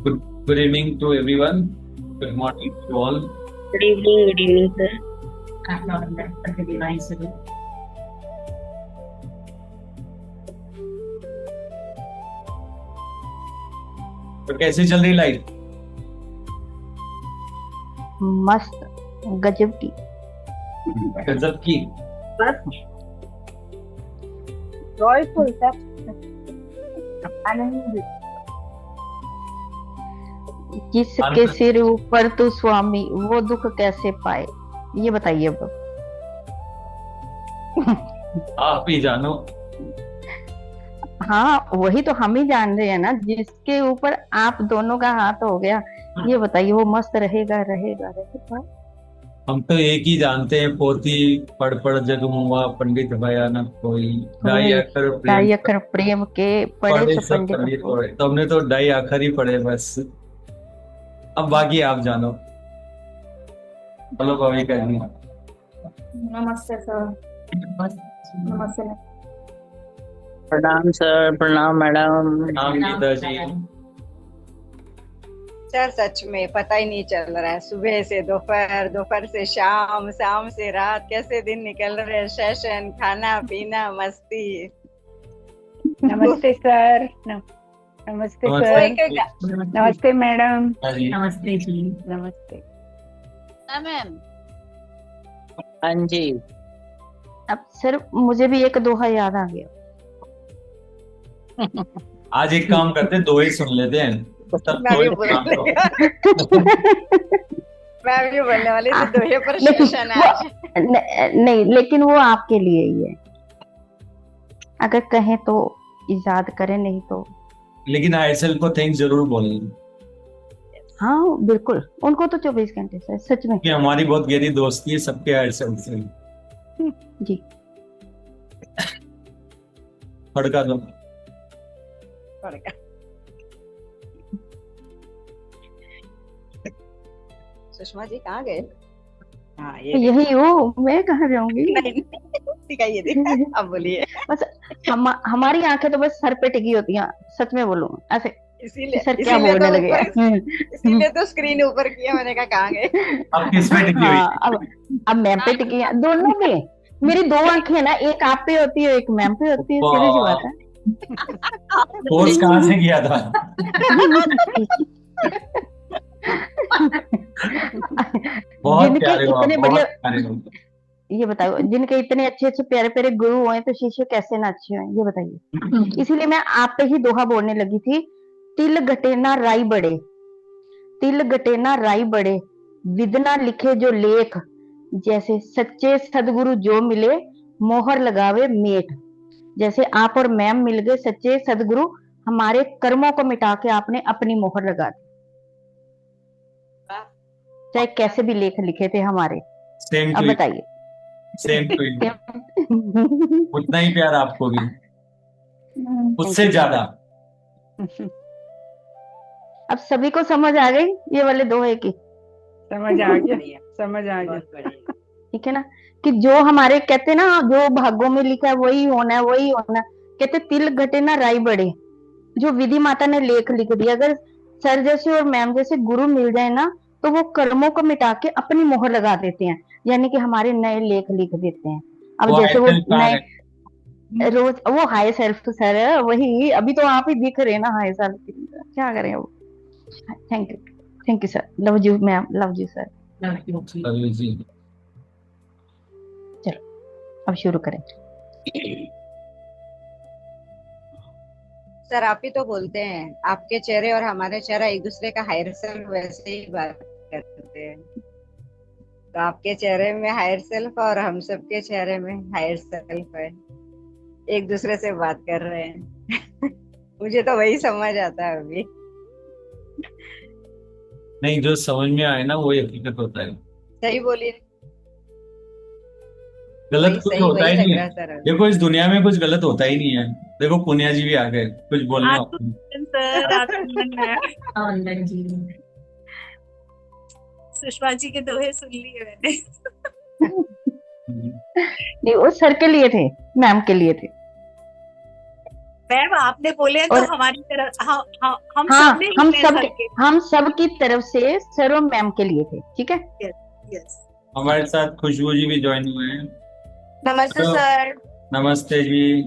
Good evening to everyone. Good morning to all. Good evening, sir. तो कैसे चल रही लाइफ? मस्त, गजब की। गजब की। बस जॉयफुल सब आनंद। जिसके आनंद। सिर ऊपर तू स्वामी, वो दुख कैसे पाए, ये बताइए अब। आप ही जानो। हाँ, वही तो हम ही जान रहे हैं ना, जिसके ऊपर आप दोनों का हाथ हो गया, ये बताइए वो मस्त रहेगा रहेगा रहेगा। हम तो एक ही जानते हैं, पोथी पढ़ पढ़ जग मुआ, पंडित भया न कोई। ढाई वही, अक्षर प्रेम ढाई अक्षर प्रेम के पढ़े पढ़े सो सब पंडित पंडित हो। पढ़े, तो हमने तो ढाई अक्षर ही पढ़े बस। अब बाकी आप जानो। चलो कभी करनी। नमस्ते सर। नमस्ते। प्रणाम सर, प्रणाम मैडम। नाम गीता जी। सर सच में पता ही नहीं चल रहा है, सुबह से दोपहर, दोपहर से शाम, शाम से रात, कैसे दिन निकल रहे हैं। सेशन, खाना पीना, मस्ती। नमस्ते सर। नमस्ते सर। नमस्ते मैडम। हाँ जी। नमस्ते जी। नमस्ते मैम। हाँ जी। अब सर मुझे भी एक दोहा याद आ गया। आज एक काम करते, दो ही सुन लेते हैं। तब मैं तो भी एक बोलने काम मैं भी बोलने वाली थी, दोहे पर लेकिन सेशन वो आज। नहीं, लेकिन वो आपके लिए ही है। अगर कहें तो इजाद करें, नहीं तो लेकिन आईएसएल को थैंक्स जरूर बोलेंगे हाँ बिल्कुल, उनको तो 24 घंटे से सच में। कि हमारी बहुत गहरी दोस्ती है सबके आईएसएल से। जी। फड़का दो। सुषमा जी कहाँ गए? हाँ यही हूँ मैं, कहाँ जाऊंगी। नहीं दिखाइए दिखाइए, अब बोलिए। बस हमारी आंखें तो बस सर पे टिकी होती हैं, सच में बोलूं ऐसे। इसीलिए सर क्या इसीलिए बोलने तो लगे। इसीलिए तो स्क्रीन ऊपर किया, मैंने कहा कहाँ गए। अब किस पे टिकी हुई? हाँ, अब मैम पे टिकी है, दोनों पे। मेरी दो आंखें है ना, एक आप पे होती है, एक मैम पे होती है, सीधी सी बात है। कोर्स कहाँ से किया था? बहुत जिनके प्यारे हो आप, इतने बहुत बढ़िया, प्यारे हो। ये बताओ, जिनके इतने अच्छे अच्छे प्यारे प्यारे गुरु हुए तो शिष्य कैसे ना अच्छे हुए, ये बताइए। इसीलिए मैं आप पे ही दोहा बोलने लगी थी। तिल घटे ना राई बढ़े, तिल घटे ना राई बढ़े, विदना लिखे जो लेख, जैसे सच्चे सदगुरु जो मिले, मोहर लगावे मेठ। जैसे आप और मैम मिल गए सच्चे सदगुरु, हमारे कर्मों को मिटा के आपने अपनी मोहर लगा दी। चाहे कैसे भी लेख लिखे थे हमारे। सेम अब टू बताइए। सेम टू उतना ही प्यार आपको भी, उससे ज्यादा। अब सभी को समझ आ गई ये वाले दोहे की। समझ आ गया, समझ आ गया। ठीक है ना, कि जो हमारे कहते ना, जो भागों में लिखा है वही होना है, वही होना है। कहते तिल घटे ना राई बढ़े, जो विधि माता ने लेख लिख दिया। अगर सर जैसे और मैम जैसे गुरु मिल जाए ना, तो वो कर्मों को मिटा के अपनी मोहर लगा देते हैं, यानी कि हमारे नए लेख लिख देते हैं। अब वो जैसे वो आईएसएल कहाँ नए है? रोज वो हाई सेल्फ तो सर वही, अभी तो आप ही दिख रहे हैं ना हाई सेल्फ। क्या करें वो। Thank you, thank you sir, love you ma'am, love you sir. अभी जी। चलो अब शुरू करें। सर आप ही तो बोलते हैं, आपके चेहरे और हमारे चेहरा एक दूसरे का हायर सेल्फ वैसे ही बात करते हैं। तो आपके चेहरे में हायर सेल्फ और हम सबके चेहरे में हायर सेल्फ है, एक दूसरे से बात कर रहे हैं। मुझे तो वही समझ आता है अभी। नहीं, जो समझ में आए ना वही हकीकत होता है। सही बोलिए। गलत वही कुछ सही होता वही ही लग नहीं रहा है। है सर अभी। देखो इस दुनिया में कुछ गलत होता ही नहीं है। देखो पुनिया जी भी आ गए कुछ बोलने आपको। सर आनंद जी, सुषमा जी के दोहे सुन लिए मैंने। नहीं, वो सर के लिए थे, मैम के लिए थे। मैम आपने बोले तो और हमारी तरफ हम हाँ, सब ने लिए हैं सबके। हम सब की तरफ से सर्व मैम के लिए थे, ठीक है। Yes yes. हमारे साथ खुशबू जी भी ज्वाइन हुए हैं। नमस्ते हेलो, सर। नमस्ते जी,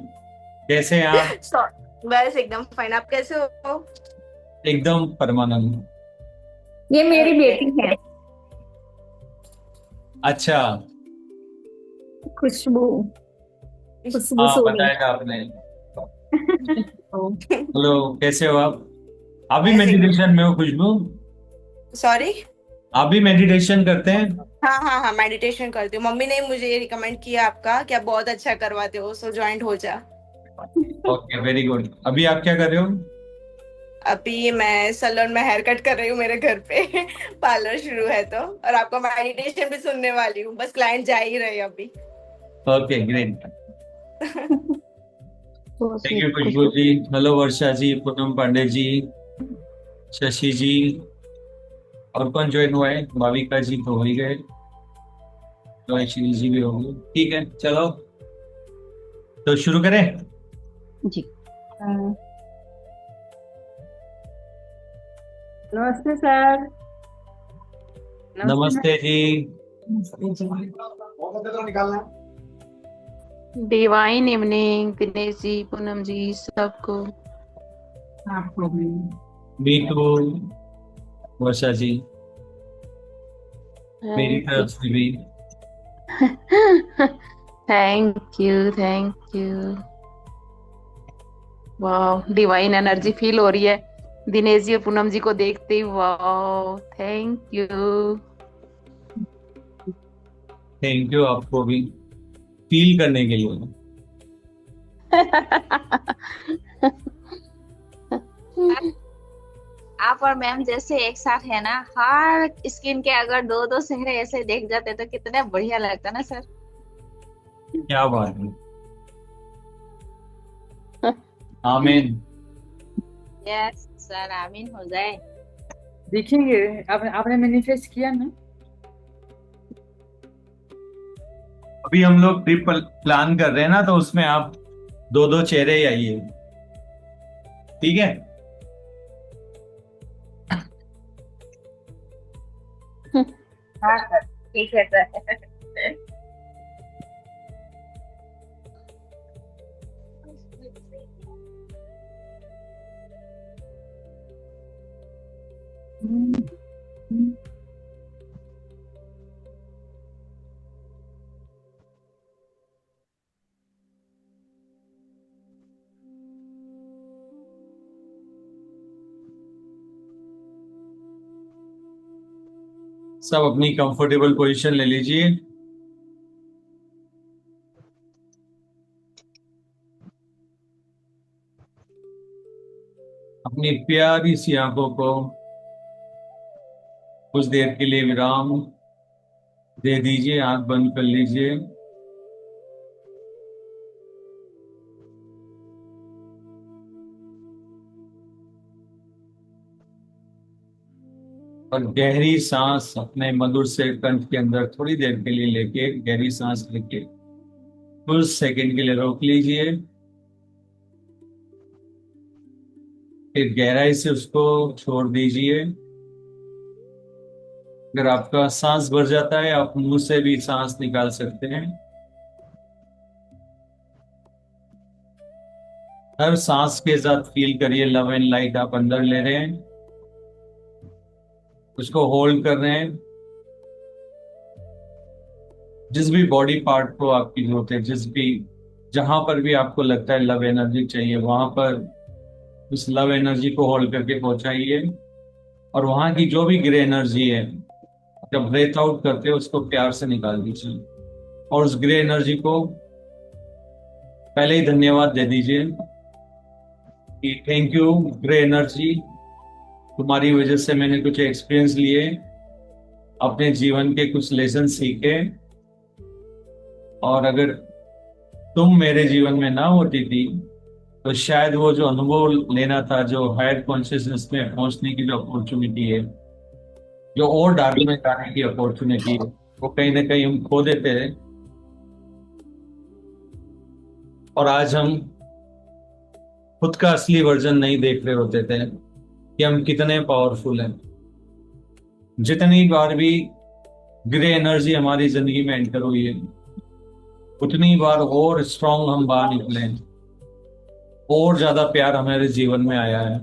कैसे हैं आप? बस एकदम फाइन, आप कैसे हो? एकदम परमानंद। ये मेरी ओके। बेटी है अच्छा, खुशबू, खुशबू हाँ सोनी। बताया था आपने। हेलो, कैसे हो आप? आप भी बस मेडिटेशन में हो खुशबू? सॉरी। आप भी मेडिटेशन करते हैं? हाँ हाँ हाँ, मेडिटेशन करती हूँ। मम्मी ने मुझे ये रिकमेंड किया आपका कि आप बहुत अच्छा करवाते हो, सो ज्वाइंट हो जा। Okay, very good. अभी आप क्या कर रहे हो? अभी मैं सैलून में हेयर कट कर रही हूँ मेरे घर पे। पार्लर शुरू है तो, और आपका मेडिटेशन भी सुनने वाली हूँ, बस क्लाइंट जा ही रहे अभी। Okay, great. तो thank you sweet Khushboo Khushboo. जी। हेलो वर्षा जी, पूनम पांडे जी, शशि जी, और कौन ज्वाइन हुआ है? भाविका जी तो हो ही गए, श्री जी भी होंगे। ठीक है, चलो तो शुरू करें। जी, नमस्ते सर। नमस्ते जी। डिवाइन इवनिंग दिनेश जी, पूनम जी, सबको। आपको भी। मीटू, वर्षा जी, मेरी थैंक तरफ से भी। You. Thank you, thank you. वाह, डिवाइन एनर्जी फील हो रही है दिनेश जी और पूनम जी को देखते ही। वाह, थैंक यू। थैंक यू आपको भी फील करने के लिए। आप और मैम जैसे एक साथ है ना, हर स्किन के अगर दो दो चेहरे ऐसे देख जाते तो कितना बढ़िया लगता ना सर। क्या बात है। आमीन। यस सर, आमीन हो जाए। देखेंगे, आपने मैनिफेस्ट किया ना। अभी हम लोग ट्रिप प्लान कर रहे हैं ना, तो उसमें आप दो दो चेहरे ही आइए, ठीक है? हाँ सर, ठीक है सर। सब अपनी कंफर्टेबल पोजीशन ले लीजिए। अपनी प्यारी सी आंखों को कुछ देर के लिए विराम दे दीजिए, आंख बंद कर लीजिए। और गहरी सांस अपने मधुर से कंठ के अंदर थोड़ी देर के लिए लेके, गहरी सांस लेके कुछ सेकंड के लिए रोक लीजिए, फिर गहराई से उसको छोड़ दीजिए। अगर आपका सांस भर जाता है, आप मुंह से भी सांस निकाल सकते हैं। हर सांस के साथ फील करिए लव एंड लाइट आप अंदर ले रहे हैं, उसको होल्ड कर रहे हैं। जिस भी बॉडी पार्ट को आपकी जरूरत है, जहां पर भी आपको लगता है लव एनर्जी चाहिए, वहां पर उस लव एनर्जी को होल्ड करके पहुंचाइए। और वहां की जो भी ग्रे एनर्जी है, जब ब्रेथ आउट करते हैं उसको प्यार से निकाल दीजिए। और उस ग्रे एनर्जी को पहले ही धन्यवाद दे दीजिए कि थैंक यू ग्रे एनर्जी, तुम्हारी वजह से मैंने कुछ एक्सपीरियंस लिए, अपने जीवन के कुछ लेसन सीखे। और अगर तुम मेरे जीवन में ना होती थी तो शायद वो जो अनुभव लेना था, जो हायर कॉन्शियसनेस में पहुंचने की जो अपॉर्चुनिटी है, जो और डार्क में जाने की अपॉर्चुनिटी है, वो कहीं ना कहीं हम खो देते हैं। और आज हम खुद का असली वर्जन नहीं देख रहे होते थे कि हम कितने पावरफुल हैं। जितनी बार भी ग्रे एनर्जी हमारी जिंदगी में एंटर हुई है, उतनी बार और स्ट्रांग हम बाहर निकले हैं, और ज्यादा प्यार हमारे जीवन में आया है।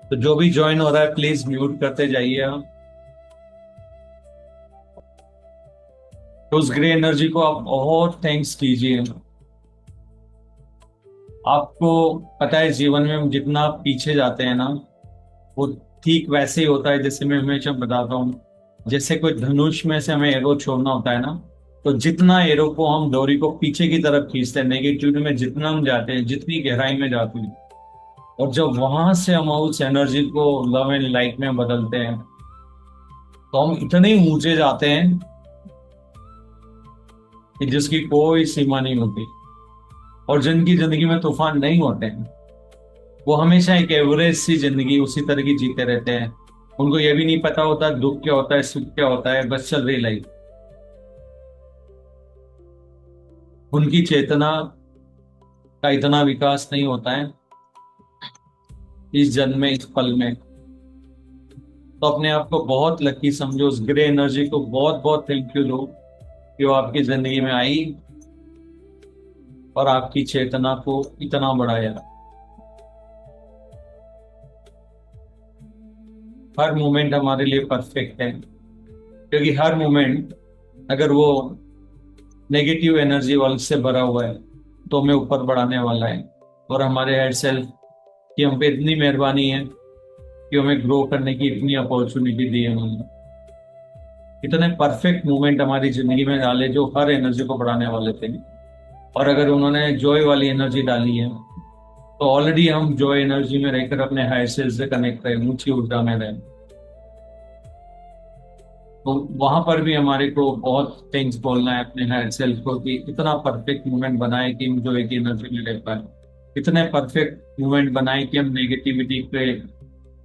तो जो भी ज्वाइन हो रहा है प्लीज म्यूट करते जाइए आप। तो उस ग्रे एनर्जी को आप बहुत थैंक्स कीजिए। आपको पता है जीवन में हम जितना पीछे जाते हैं ना, वो ठीक वैसे ही होता है जैसे मैं हमेशा बताता हूँ। जैसे कोई धनुष में से हमें एरो छोड़ना होता है ना, तो जितना एरो को हम डोरी को पीछे की तरफ खींचते हैं, नेगेटिविटी में जितना हम जाते हैं, जितनी गहराई में जाते हैं, और जब वहां से हम उस एनर्जी को लव एंड लाइट में बदलते हैं, तो हम इतने ऊंचे जाते हैं कि जिसकी कोई सीमा नहीं होती। और जिनकी जिंदगी में तूफान नहीं होते हैं, वो हमेशा एक एवरेज सी जिंदगी उसी तरह की जीते रहते हैं। उनको ये भी नहीं पता होता दुख क्या होता है, सुख क्या होता है, बस चल रही लाइफ। उनकी चेतना का इतना विकास नहीं होता है इस जन्म में, इस पल में। तो अपने आप को बहुत लकी समझो, उस ग्रे एनर्जी को बहुत बहुत थैंक यू दो कि वो आपकी जिंदगी में आई और आपकी चेतना को इतना बढ़ाया। हर मोमेंट हमारे लिए परफेक्ट है, क्योंकि हर मोमेंट अगर वो नेगेटिव एनर्जी वाले से भरा हुआ है तो हमें ऊपर बढ़ाने वाला है। और हमारे हेड सेल्फ की हम पे इतनी मेहरबानी है कि हमें ग्रो करने की इतनी अपॉर्चुनिटी दी है उन्होंने। इतने परफेक्ट मोमेंट हमारी जिंदगी में डाले जो हर एनर्जी को बढ़ाने वाले थे। और अगर उन्होंने जॉय वाली एनर्जी डाली है तो ऑलरेडी हम जॉय एनर्जी में रहकर अपने हायर सेल्फ से कनेक्ट रहे, ऊंची ऊर्जा में रहे। तो वहां पर भी हमारे को बहुत थैंक्स बोलना है अपने हायर सेल्फ को कि इतना परफेक्ट मोमेंट बनाए कि हम जॉय की एनर्जी में रह पाए, इतने परफेक्ट मोमेंट बनाए कि हम नेगेटिविटी पे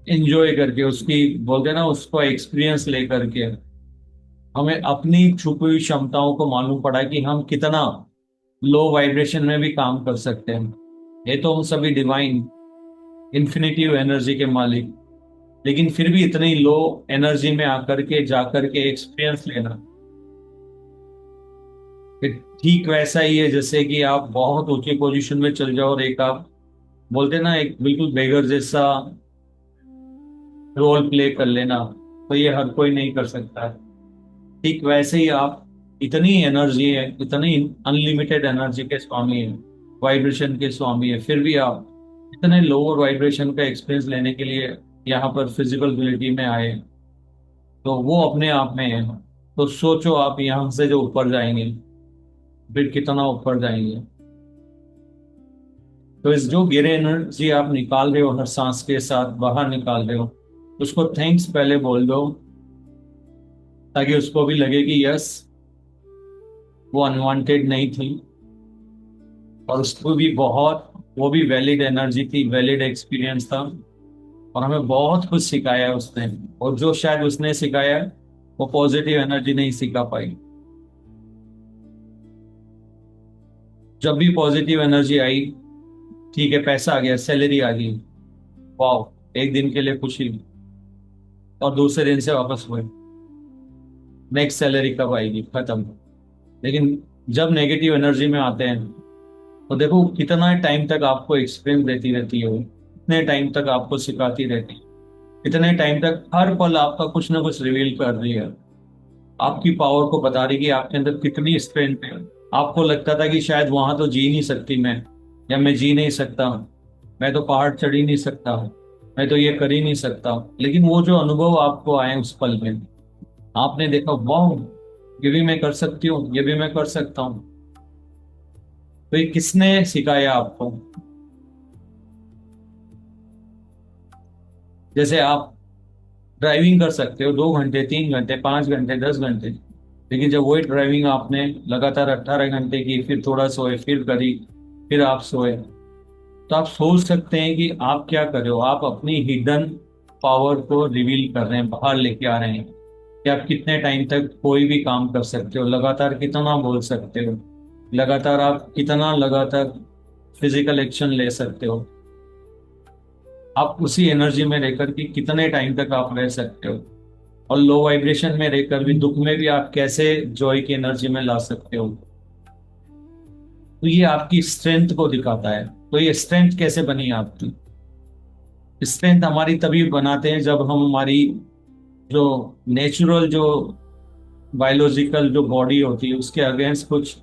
एंजॉय करके, उसकी बोलते हैं ना, उसको एक्सपीरियंस ले करके हमें अपनी छुपी हुई क्षमताओं को मालूम पड़ा कि हम कितना लो वाइब्रेशन में भी काम कर सकते हैं। ये तो हम सभी डिवाइन इन्फिनिटिव एनर्जी के मालिक, लेकिन फिर भी इतनी लो एनर्जी में आकर के जाकर के एक्सपीरियंस लेना ठीक वैसा ही है जैसे कि आप बहुत ऊंची पोजीशन में चल जाओ और एक आप बोलते ना एक बिल्कुल बेगर जैसा रोल प्ले कर लेना, तो ये हर कोई नहीं कर सकता है। ठीक वैसे ही आप इतनी एनर्जी है, इतनी अनलिमिटेड एनर्जी के स्वामी है, वाइब्रेशन के स्वामी है, फिर भी आप इतने लोअर वाइब्रेशन का एक्सपीरियंस लेने के लिए यहाँ पर फिजिकल रियलिटी में आए, तो वो अपने आप में है। तो सोचो आप यहाँ से जो ऊपर जाएंगे फिर कितना ऊपर जाएंगे। तो इस जो गिरे एनर्जी आप निकाल रहे हो हर सांस के साथ बाहर निकाल रहे हो, उसको थैंक्स पहले बोल दो ताकि उसको भी लगे कि यस वो अनवांटेड नहीं थी, और उसको भी बहुत, वो भी वैलिड एनर्जी थी, वैलिड एक्सपीरियंस था, और हमें बहुत कुछ सिखाया है उसने। और जो शायद उसने सिखाया वो पॉजिटिव एनर्जी नहीं सिखा पाई। जब भी पॉजिटिव एनर्जी आई, ठीक है पैसा आ गया, सैलरी आ गई, वाह, एक दिन के लिए खुशी, और दूसरे दिन से वापस हुए, नेक्स्ट सैलरी कब आएगी, खत्म। लेकिन जब नेगेटिव एनर्जी में आते हैं तो देखो कितना टाइम तक आपको एक्सपीरियंस देती रहती है, इतने टाइम तक आपको सिखाती रहती है, इतने टाइम तक हर पल आपका कुछ ना कुछ रिवील कर रही है, आपकी पावर को बता रही कि आपके अंदर कितनी स्ट्रेंथ है। आपको लगता था कि शायद वहां तो जी नहीं सकती मैं, या मैं जी नहीं सकता, मैं तो पहाड़ चढ़ ही नहीं सकता, मैं तो ये कर ही नहीं सकता। लेकिन वो जो अनुभव आपको आए उस पल में, आपने देखा वाह ये भी मैं कर सकती हूँ, ये भी मैं कर सकता हूँ। तो ये किसने सिखाया आपको? जैसे आप ड्राइविंग कर सकते हो 2 घंटे, 3 घंटे, 5 घंटे, 10 घंटे, लेकिन जब वही ड्राइविंग आपने लगातार 18 घंटे की, फिर थोड़ा सोए, फिर करी, फिर आप सोए, तो आप सोच सकते हैं कि आप क्या कर रहे हो। आप अपनी हिडन पावर को रिवील कर रहे हैं, बाहर लेके आ रहे हैं। कि आप कितने टाइम तक कोई भी काम कर सकते हो, लगातार कितना बोल सकते हो, लगातार आप कितना लगातार फिजिकल एक्शन ले सकते हो, आप उसी एनर्जी में रहकर कि कितने टाइम तक आप रह सकते हो, और लो वाइब्रेशन में रहकर भी दुख में भी आप कैसे जॉय की एनर्जी में ला सकते हो। तो ये आपकी स्ट्रेंथ को दिखाता है। तो ये स्ट्रेंथ कैसे बनी आपकी? स्ट्रेंथ हमारी तभी बनाते हैं जब हम हमारी जो नेचुरल जो बायोलॉजिकल जो बॉडी होती है उसके अगेंस्ट कुछ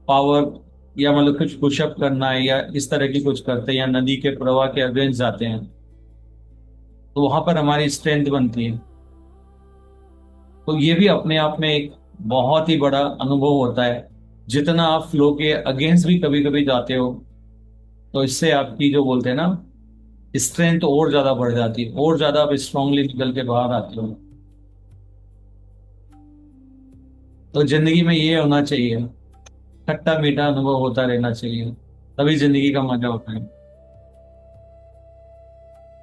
पावर, या मतलब कुछ पुशअप करना है या इस तरह की कुछ करते हैं, या नदी के प्रवाह के अगेंस्ट जाते हैं, तो वहां पर हमारी स्ट्रेंथ बनती है। तो ये भी अपने आप में एक बहुत ही बड़ा अनुभव होता है। जितना आप फ्लो के अगेंस्ट भी कभी कभी जाते हो, तो इससे आपकी जो बोलते हैं ना स्ट्रेंथ और ज्यादा बढ़ जाती है, और ज्यादा आप स्ट्रांगली निकल के बाहर आते हो। तो जिंदगी में ये होना चाहिए, खट्टा मीठा अनुभव होता रहना चाहिए, तभी जिंदगी का मजा होता है।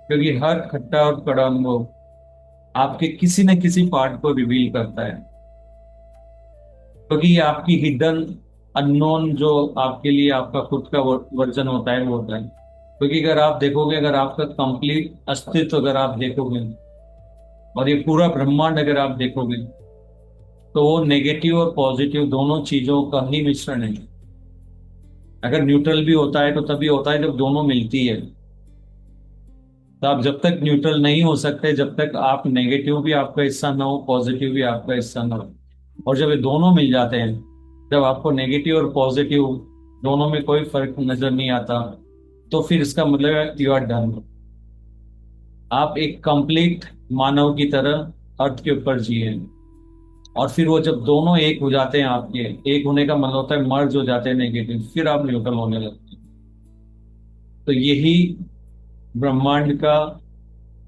क्योंकि हर खट्टा और कड़ा अनुभव आपके किसी न किसी पार्ट को रिवील करता है, क्योंकि ये आपकी हिडन अननोन जो आपके लिए आपका खुद का वर्जन होता है वो होता है। क्योंकि अगर आप देखोगे, अगर आपका कंप्लीट अस्तित्व अगर आप देखोगे और ये पूरा ब्रह्मांड अगर आप देखोगे, तो वो नेगेटिव और पॉजिटिव दोनों चीजों का ही मिश्रण है। अगर न्यूट्रल भी होता है तो तभी होता है जब दोनों मिलती है। तो आप जब तक न्यूट्रल नहीं हो सकते, जब तक आप नेगेटिव भी आपका हिस्सा ना हो, पॉजिटिव भी आपका हिस्सा ना हो। और जब ये दोनों मिल जाते हैं, जब आपको नेगेटिव और पॉजिटिव दोनों में कोई फर्क नजर नहीं आता, तो फिर इसका मतलब है यू आर डन। आप एक कंप्लीट मानव की तरह अर्थ के ऊपर जिए। और फिर वो जब दोनों एक हो जाते हैं, आपके एक होने का मतलब होता है मर्ज हो जाते हैं नेगेटिव, फिर आप न्यूट्रल होने लगते हैं। तो यही ब्रह्मांड का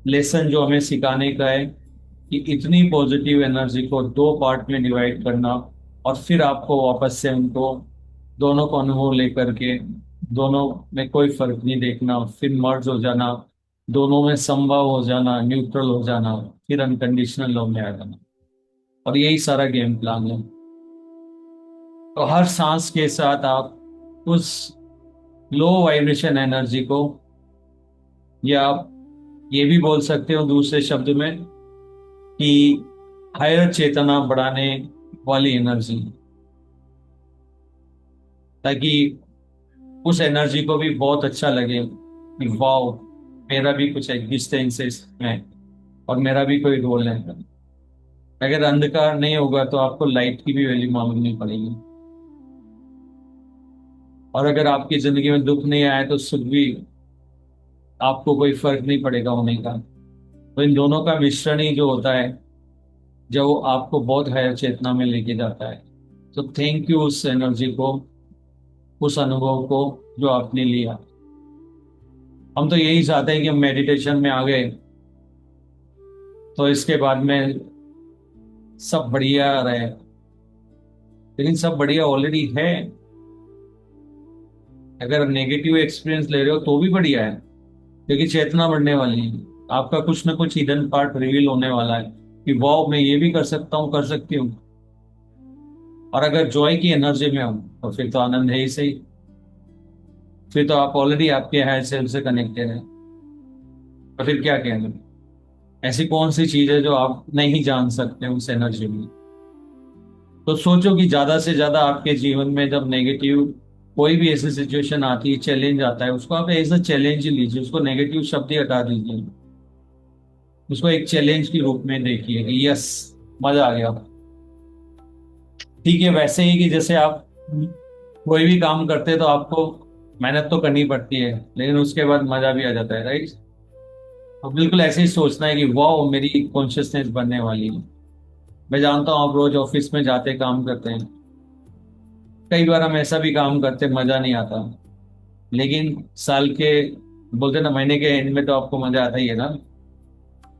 लेसन जो हमें सिखाने का है कि इतनी पॉजिटिव एनर्जी को दो पार्ट में डिवाइड करना, और फिर आपको वापस से उनको दोनों को अनुभव लेकर के दोनों में कोई फर्क नहीं देखना, फिर मर्ज हो जाना, दोनों में संभव हो जाना, न्यूट्रल हो जाना, फिर अनकंडीशनल लव में आ जाना। और यही सारा गेम प्लान है। तो हर सांस के साथ आप उस लो वाइब्रेशन एनर्जी को, या आप ये भी बोल सकते हो दूसरे शब्द में कि हायर चेतना बढ़ाने वाली एनर्जी, ताकि उस एनर्जी को भी बहुत अच्छा लगे कि वाओ, मेरा भी कुछ एग्जिस्टेंस है इसमें और मेरा भी कोई रोल है। अगर अंधकार नहीं होगा तो आपको लाइट की भी वैल्यू मालूम पड़ेगी। और अगर आपकी जिंदगी में दुख नहीं आया तो सुख भी आपको कोई फर्क नहीं पड़ेगा होने का। तो इन दोनों का मिश्रण ही जो होता है, जो वो आपको बहुत हायर चेतना में लेके जाता है। तो थैंक यू उस एनर्जी को, उस अनुभव को जो आपने लिया। हम तो यही चाहते हैं कि हम मेडिटेशन में आ गए तो इसके बाद में सब बढ़िया रहे, लेकिन सब बढ़िया ऑलरेडी है। अगर नेगेटिव एक्सपीरियंस ले रहे हो तो भी बढ़िया है, क्योंकि चेतना बढ़ने वाली है, आपका कुछ ना कुछ हिडन पार्ट रिवील होने वाला है कि वाओ, मैं ये भी कर सकता हूँ, कर सकती हूँ। और अगर जॉय की एनर्जी में हो तो फिर तो आनंद है ही सही। फिर तो आप ऑलरेडी आपके हायर सेल्फ से कनेक्टेड है। तो फिर क्या कहना, ऐसी कौन सी चीज है जो आप नहीं जान सकते उस एनर्जी में? तो सोचो कि ज्यादा से ज्यादा आपके जीवन में जब नेगेटिव कोई भी ऐसी सिचुएशन आती है, चैलेंज आता है, उसको आप एज अ चैलेंज ही लीजिए, उसको नेगेटिव शब्द ही हटा दीजिए, उसको एक चैलेंज के रूप में देखिए कि यस, मजा आ गया। ठीक है, वैसे ही कि जैसे आप कोई भी काम करते हैं तो आपको मेहनत तो करनी पड़ती है, लेकिन उसके बाद मजा भी आ जाता है, राइट? तो बिल्कुल ऐसे ही सोचना है कि वाह, मेरी कॉन्शियसनेस बनने वाली है। मैं जानता हूँ आप रोज ऑफिस में जाते काम करते हैं, कई बार हम ऐसा भी काम करते मजा नहीं आता, लेकिन साल के बोलते ना महीने के एंड में तो आपको मजा आता ही है ना।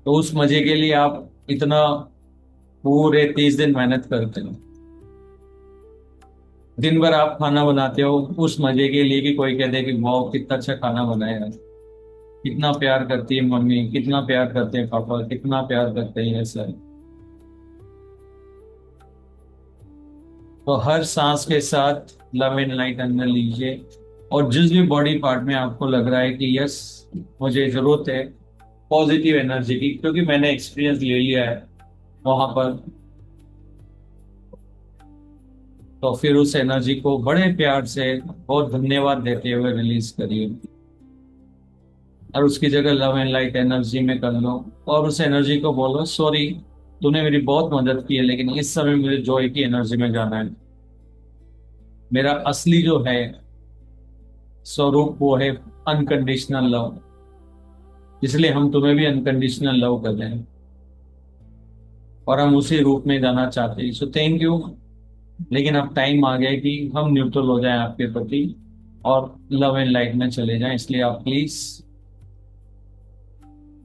तो उस मजे के लिए आप इतना पूरे 30 दिन मेहनत करते हो, दिन भर आप खाना बनाते हो उस मजे के लिए कि कोई कहते कि वाह, कितना अच्छा खाना बनाया, कितना प्यार करती है मम्मी, कितना प्यार करते हैं पापा, कितना प्यार करते हैं सर। तो हर सांस के साथ लव एंड लाइट अंदर लीजिए, और जिस भी बॉडी पार्ट में आपको लग रहा है कि यस मुझे जरूरत है पॉजिटिव एनर्जी की, क्योंकि मैंने एक्सपीरियंस ले लिया है वहां पर, तो फिर उस एनर्जी को बड़े प्यार से बहुत धन्यवाद देते हुए रिलीज करिए, और उसकी जगह लव एंड लाइट एनर्जी में कर लो, और उस एनर्जी को बोलो सॉरी तूने मेरी बहुत मदद की है, लेकिन इस समय मुझे जॉय की एनर्जी में जाना है। मेरा असली जो है स्वरूप वो है अनकंडीशनल लव, इसलिए हम तुम्हें भी अनकंडीशनल लव कर रहे हैं और हम उसी रूप में जाना चाहते हैं। सो थैंक यू। लेकिन अब टाइम आ गया है कि हम न्यूट्रल हो जाएं आपके प्रति और लव एंड लाइट में चले जाएं, इसलिए आप प्लीज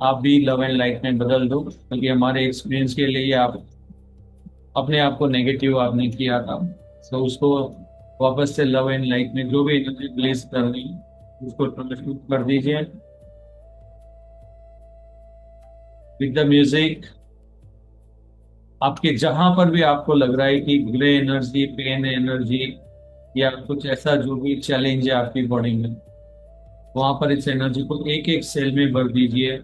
आप भी लव एंड लाइट में बदल दो, क्योंकि हमारे एक्सपीरियंस के लिए आप अपने आप को नेगेटिव आपने किया था, तो उसको वापस से लव एंड लाइट में जो भी एनर्जी प्लेस कर रही उसको ट्रांसमिट कर दीजिए विद द म्यूजिक। आपके जहां पर भी आपको लग रहा है कि ग्रे एनर्जी, पेन एनर्जी या कुछ ऐसा जो भी चैलेंज है आपकी बॉडी में, वहां पर इस एनर्जी को एक एक सेल में भर दीजिए।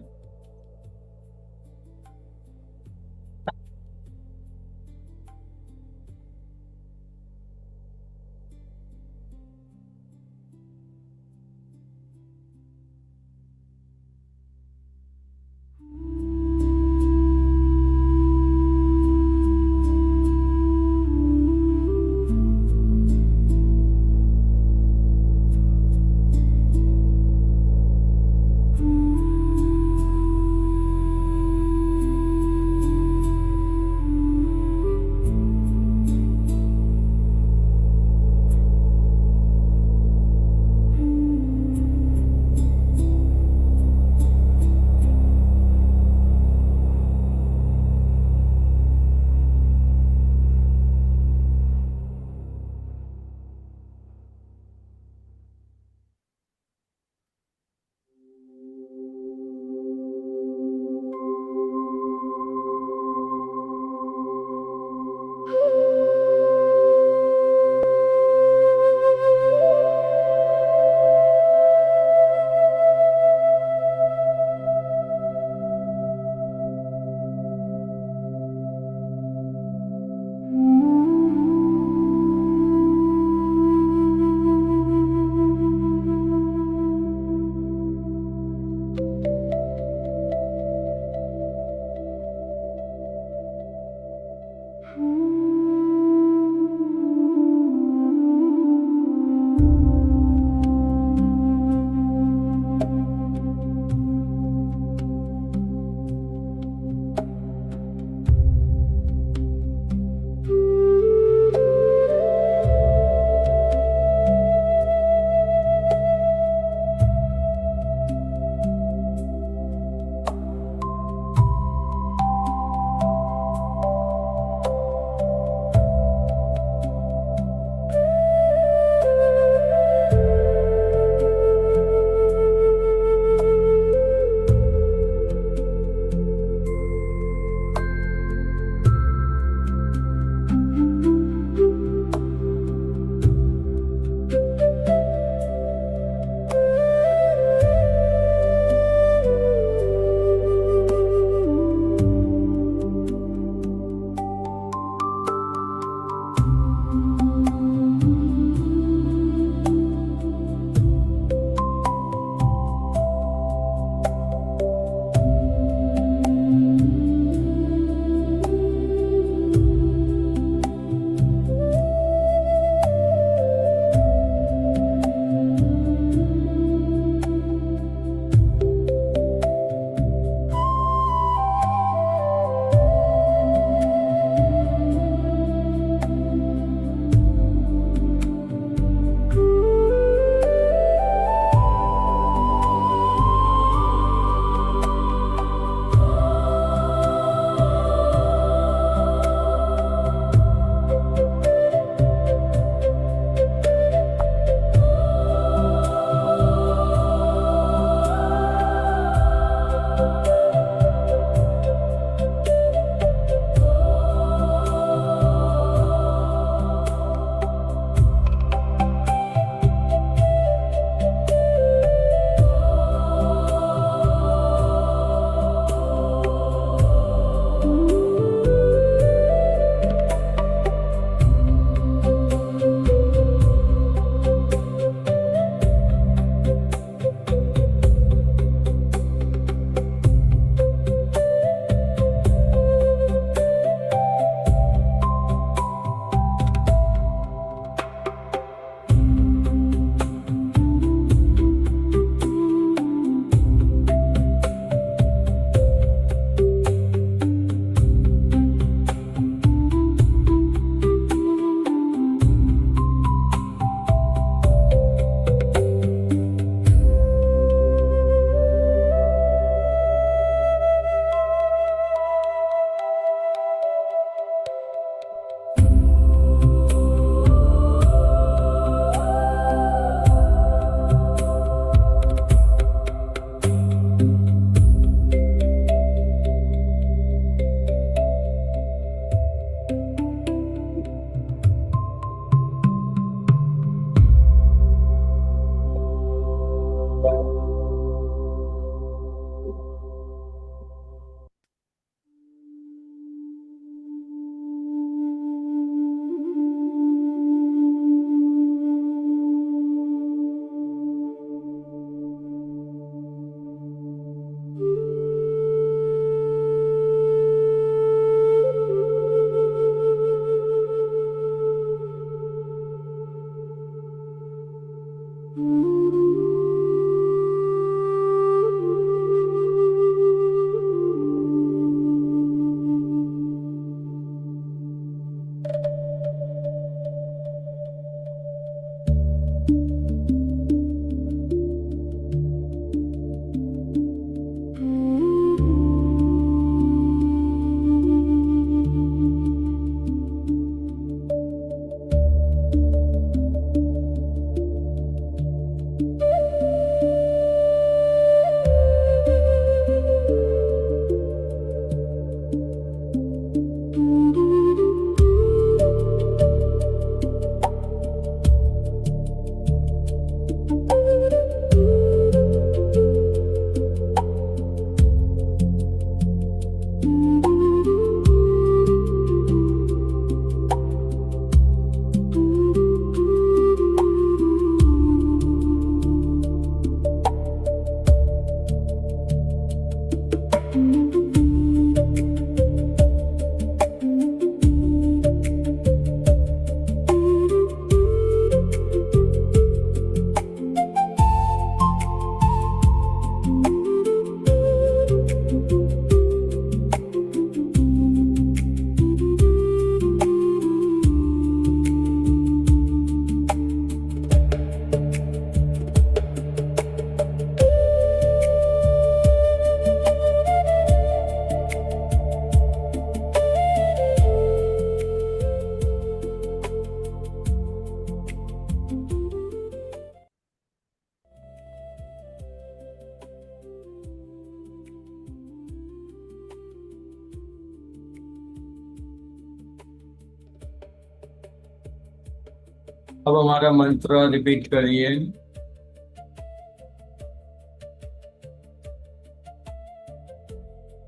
अब हमारा मंत्र रिपीट करिए।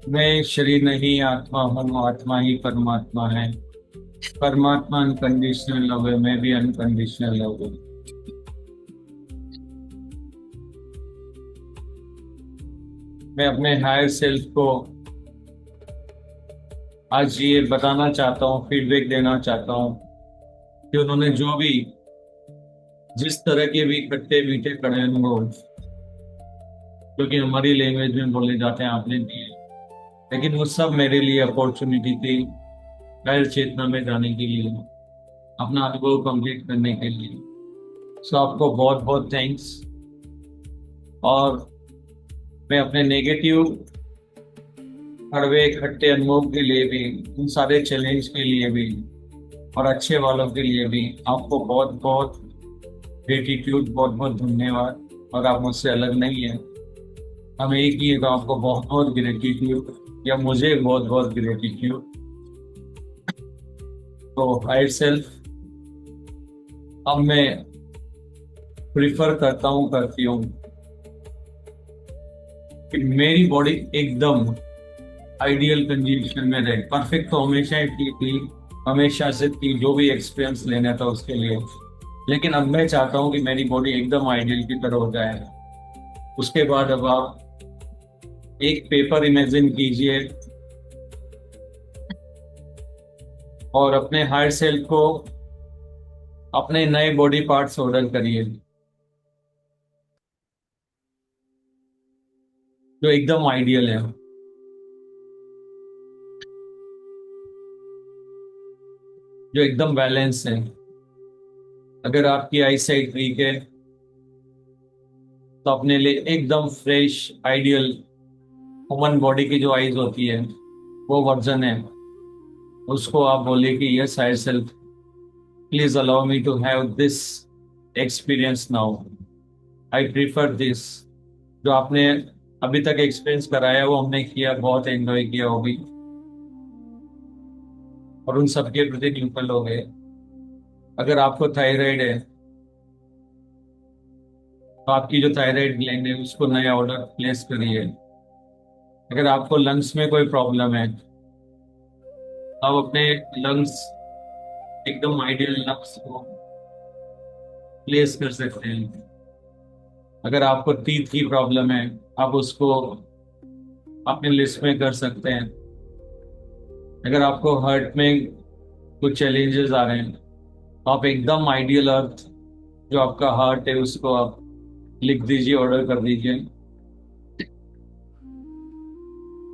मैं शरीर नहीं, आत्मा हूँ, आत्मा ही परमात्मा है। परमात्मा अनकंडीशनल लव है, मैं भी अनकंडीशनल लव हूँ। मैं अपने हायर सेल्फ को आज ये बताना चाहता हूँ, फीडबैक देना चाहता हूँ कि उन्होंने जो भी जिस तरह के भी खट्टे मीठे कड़े अनुभव जो कि हमारी लैंग्वेज में बोले जाते हैं आपने दिए, लेकिन वो सब मेरे लिए अपॉर्चुनिटी थी हायर चेतना में जाने के लिए, अपना अनुभव कंप्लीट करने के लिए। सो आपको बहुत बहुत थैंक्स। और मैं अपने नेगेटिव कड़वे खट्टे अनुभव के लिए भी, उन सारे चैलेंज के लिए भी और अच्छे वालों के लिए भी आपको बहुत बहुत ग्रेटिट्यूड, बहुत बहुत धन्यवाद। और आप मुझसे अलग नहीं है, हम एक ही है, तो आपको बहुत बहुत ग्रेटिट्यूड, या मुझे बहुत बहुत ग्रेटिट्यूड। तो हायर सेल्फ, अब मैं प्रिफर करता हूँ, करती हूँ कि मेरी बॉडी एकदम आइडियल कंडीशन में रहे। परफेक्ट तो हमेशा ही थी, हमेशा से थी, जो भी एक्सपीरियंस लेना था उसके लिए। लेकिन अब मैं चाहता हूँ कि मेरी बॉडी एकदम आइडियल की तरह हो जाए। उसके बाद अब आप एक पेपर इमेजिन कीजिए और अपने हायर सेल्फ को अपने नए बॉडी पार्ट्स ऑर्डर करिए जो एकदम आइडियल है, जो एकदम बैलेंस है। अगर आपकी आई साइट वीक है तो अपने लिए एकदम फ्रेश आइडियल ह्यूमन बॉडी की जो आईज होती है वो वर्जन है, उसको आप बोलिए कि yes higher self, please allow me to have this experience now, I prefer this. जो आपने अभी तक एक्सपीरियंस कराया वो हमने किया, बहुत एंजॉय किया वो भी, और उन सबके प्रति न्यूट्रल हो गए। अगर आपको थायराइड है तो आपकी जो थायराइड ग्लैंड है उसको नया ऑर्डर प्लेस करिए। अगर आपको लंग्स में कोई प्रॉब्लम है आप अपने लंग्स एकदम आइडियल लंग्स को प्लेस कर सकते हैं। अगर आपको टीथ की प्रॉब्लम है आप उसको अपने लिस्ट में कर सकते हैं। अगर आपको हार्ट में कुछ चैलेंजेस आ रहे हैं तो आप एकदम आइडियल अर्थ जो आपका हार्ट है उसको आप लिख दीजिए, ऑर्डर कर दीजिए।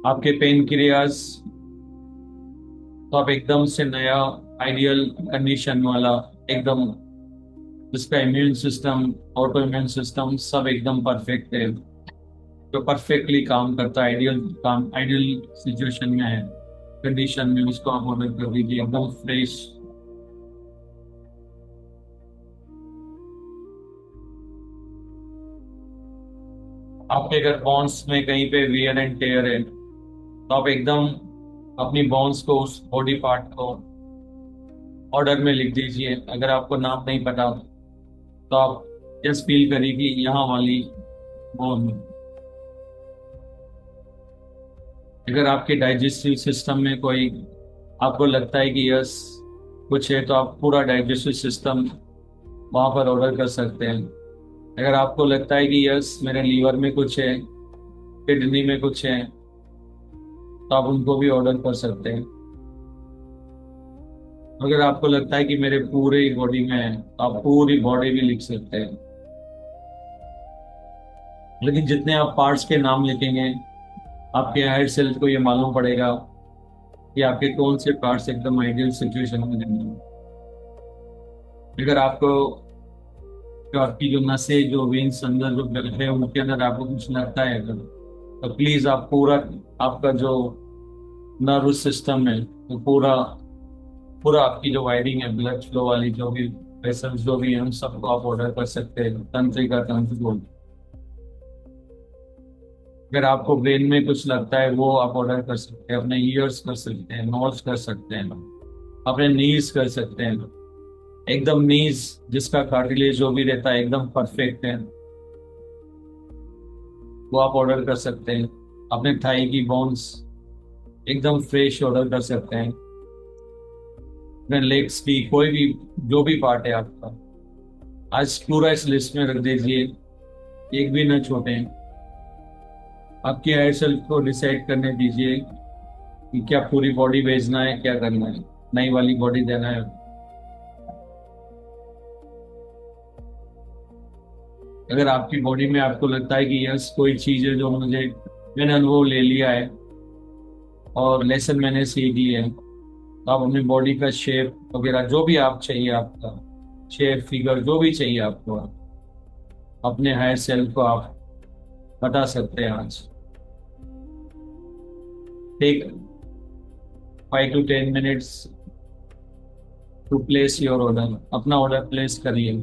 आपके पेन क्रियाज तो आप एकदम से नया आइडियल कंडीशन वाला, एकदम जिसका immune system, auto immune system सब एकदम परफेक्ट है, जो परफेक्टली काम करता है, आइडियल सिचुएशन में है, कंडीशन में, उसको आप ऑर्डर कर दीजिए एकदम फ्रेश। आपके अगर बॉन्स में कहीं पे वियर एंड टेयर है तो आप एकदम अपनी बॉन्स को, उस बॉडी पार्ट को ऑर्डर में लिख दीजिए। अगर आपको नाम नहीं पता तो आप जस्ट फील करिए कि यहाँ वाली बोन। अगर आपके डाइजेस्टिव सिस्टम में कोई आपको लगता है कि यस कुछ है तो आप पूरा डाइजेस्टिव सिस्टम वहाँ पर ऑर्डर कर सकते हैं। अगर आपको लगता है कि यस मेरे लीवर में कुछ है, किडनी में कुछ है, तो आप उनको भी ऑर्डर कर सकते हैं। अगर आपको लगता है कि मेरे पूरे बॉडी में है तो आप पूरी बॉडी भी लिख सकते हैं। लेकिन जितने आप पार्ट्स के नाम लिखेंगे आपके हायर सेल्फ को ये मालूम पड़ेगा कि आपके कौन से पार्ट्स एकदम आइडियल सिचुएशन में देंगे। अगर आपको जो आपकी जो नसें, जो वेन्स अंदर जो ब्लड है उनके अंदर आपको कुछ लगता है अगर, तो प्लीज आप पूरा आपका जो नर्वस सिस्टम है वो पूरा आपकी जो वायरिंग है, ब्लड फ्लो वाली जो भी वेसल्स जो भी है उन सबको आप ऑर्डर कर सकते हैं। तंत्रिका, तंत्र बोल। अगर आपको ब्रेन में कुछ लगता है वो आप ऑर्डर कर सकते हैं, अपने ईयर्स कर सकते हैं, नोज कर सकते हैं, अपने नीज कर सकते हैं। एकदम नीज जिसका कार्टिलेज जो भी रहता है एकदम परफेक्ट है, वो आप ऑर्डर कर सकते हैं। अपने थाई की बोन्स एकदम फ्रेश ऑर्डर कर सकते हैं। अपने लेग्स की कोई भी जो भी पार्ट है आपका, आज पूरा इस लिस्ट में रख दीजिए, एक भी न छोड़ें। आपकी हायर सेल्फ को डिसाइड करने दीजिए कि क्या पूरी बॉडी भेजना है, क्या करना है, नई वाली बॉडी देना है। अगर आपकी बॉडी में आपको लगता है कि यस कोई चीज है जो मैंने अनुभव ले लिया है और लेसन मैंने सीख ली है, तो आप अपनी बॉडी का शेप वगैरह जो भी आप चाहिए, आपका शेप फिगर जो भी चाहिए आपको, अपने हायर सेल्फ को आप बता सकते हैं आज। Take 5 to 10 minutes to place your order. अपना ऑर्डर प्लेस करिए।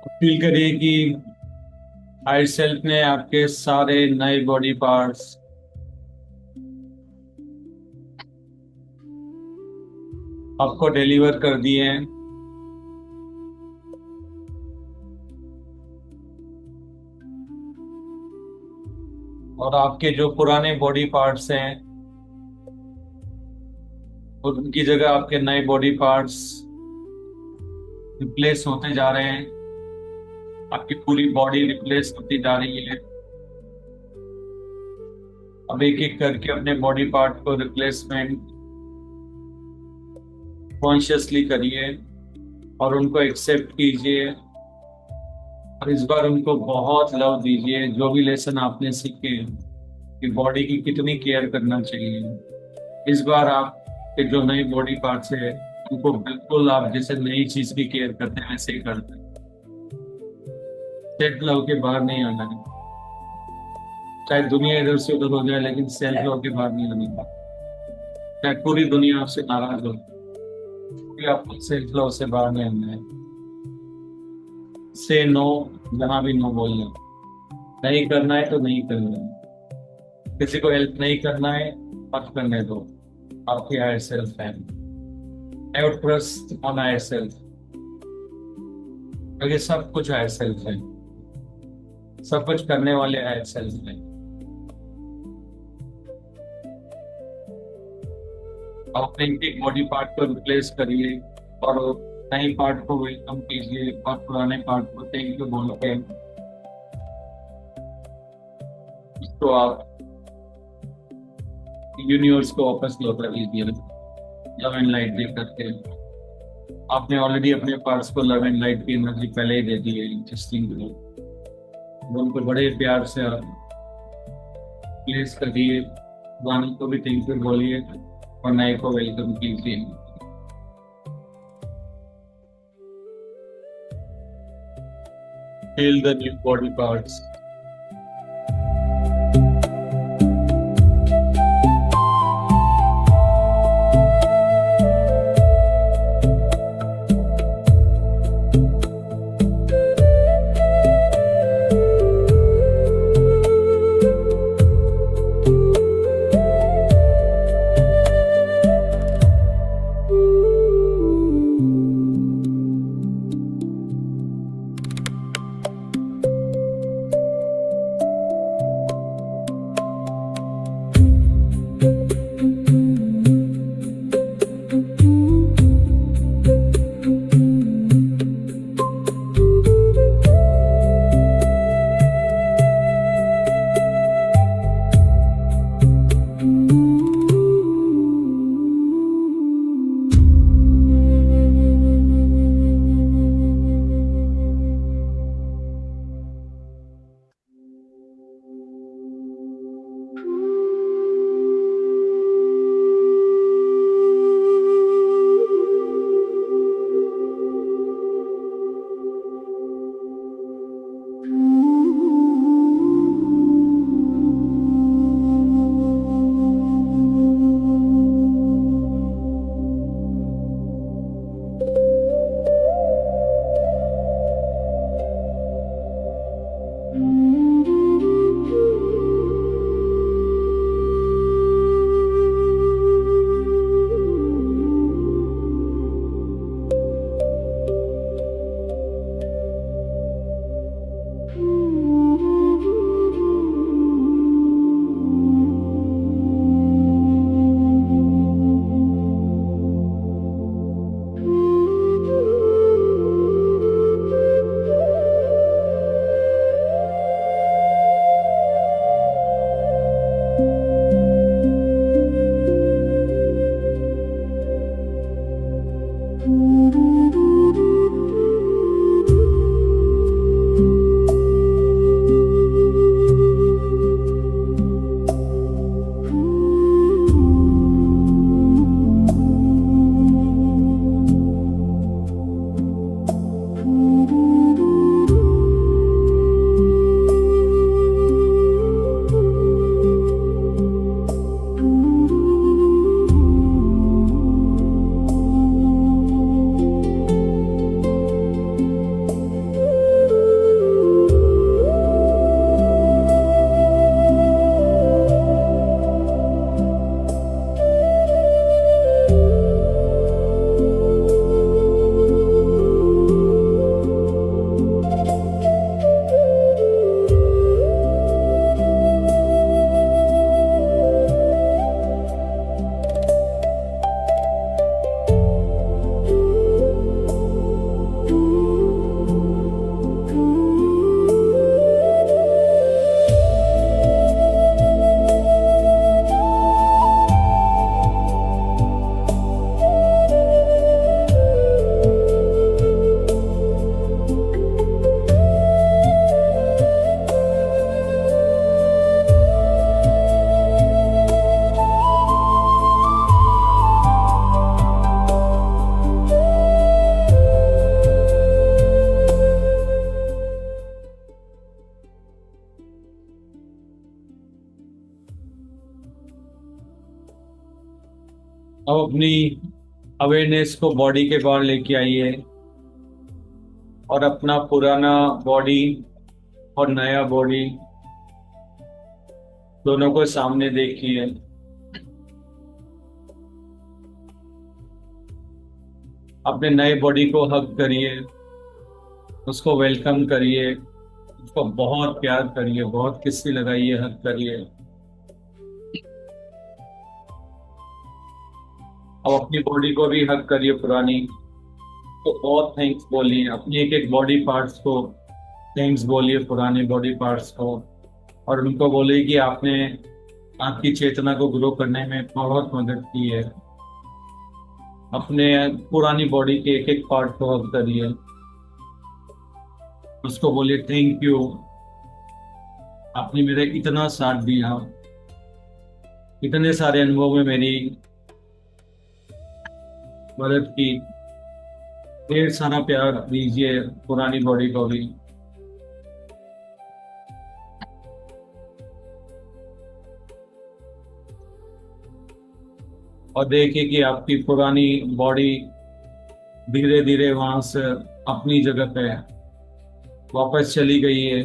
फील करिए कि हायर सेल्फ ने आपके सारे नए बॉडी पार्ट्स आपको डिलीवर कर दिए हैं। और आपके जो पुराने बॉडी पार्ट्स हैं उनकी जगह आपके नए बॉडी पार्ट्स रिप्लेस होते जा रहे हैं। आपकी पूरी बॉडी रिप्लेस होती जा रही है। अब एक एक करके अपने बॉडी पार्ट को रिप्लेसमेंट कॉन्शियसली करिए और उनको एक्सेप्ट कीजिए और इस बार उनको बहुत लव दीजिए। जो भी लेसन आपने सीखे कि बॉडी की कितनी केयर करना चाहिए, इस बार आपके जो नए बॉडी पार्ट्स है उनको बिल्कुल आप जैसे नई चीज की केयर करते हैं वैसे ही करते हैं। सेल्फ लव के बाहर नहीं आना है। चाहे दुनिया इधर से उधर हो जाए लेकिन सेल्फ लव के बाहर नहीं आना है। चाहे पूरी दुनिया आपसे नाराज हो, कि आपको सेल्फ लव से बाहर नहीं आना है। से नो, जहां भी नो बोलना। नहीं करना है तो नहीं करना है। किसी को हेल्प नहीं करना है, मत करने दो। आपकी हायर सेल्फ है। Never trust on higher self, क्योंकि सब कुछ हायर सेल्फ है। सब कुछ करने वाले हायर सेल्फ है। अपने एक बॉडी पार्ट को रिप्लेस करिए और नए पार्ट को वेलकम कीजिए और पुराने पार्ट को थैंक यू बोल के इसको आप यूनिवर्स को वापस लौटा दीजिए लव एंड लाइट दे करके। आपने ऑलरेडी अपने पार्ट्स को लव एंड लाइट की एनर्जी पहले ही दे दी है। इंटरेस्टिंग, उनको बड़े प्यार से आप प्लेस करिए। गाने को भी थैंक यू बोलिए और नए को वेलकम कीजिए। Feel the new body parts. अब अपनी अवेयरनेस को बॉडी के बाहर लेके आइए और अपना पुराना बॉडी और नया बॉडी दोनों को सामने देखिए। अपने नए बॉडी को हग करिए, उसको वेलकम करिए, उसको बहुत प्यार करिए, बहुत किस्सी लगाइए, हग करिए। अब अपनी बॉडी को भी हग करिए पुरानी, तो बहुत थैंक्स बोलिए अपनी एक एक बॉडी पार्ट्स को, थैंक्स बोलिए पुराने बॉडी पार्ट्स को, और उनको बोलिए कि आपने आपकी चेतना को ग्रो करने में बहुत मदद की है। अपने पुरानी बॉडी के एक एक पार्ट को हग करिए, उसको बोलिए थैंक यू, आपने मेरा इतना साथ दिया, इतने सारे अनुभव में मेरी मदद की। ढेर सारा प्यार दीजिए पुरानी बॉडी को भी। और देखिए कि आपकी पुरानी बॉडी धीरे धीरे वहां से अपनी जगह पे वापस चली गई है।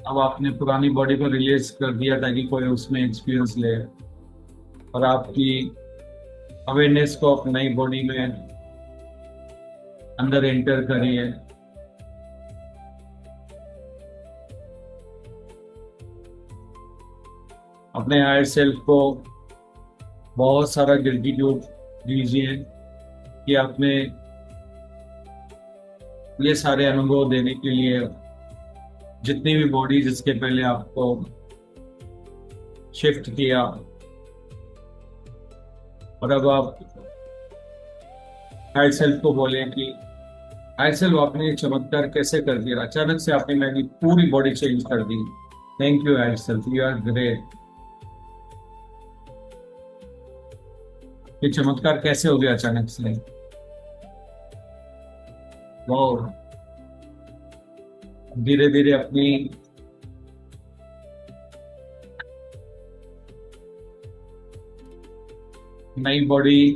अब आपने पुरानी बॉडी को रिलीज कर दिया ताकि कोई उसमें एक्सपीरियंस ले, और आपकी अवेयरनेस को अपनी नई बॉडी में अंदर एंटर करिए। अपने हायर सेल्फ को बहुत सारा ग्रेटिट्यूड दीजिए कि आपने ये सारे अनुभव देने के लिए, जितनी भी बॉडी जिसके पहले आपको शिफ्ट किया, और अब आप हायर सेल्फ को बोले कि हायर सेल्फ आपने ये चमत्कार कैसे कर दिया, अचानक से आपने मेरी पूरी बॉडी चेंज कर दी। Thank you higher self, you are great. ये चमत्कार कैसे हो गया अचानक से? वाह। धीरे धीरे अपनी नई बॉडी,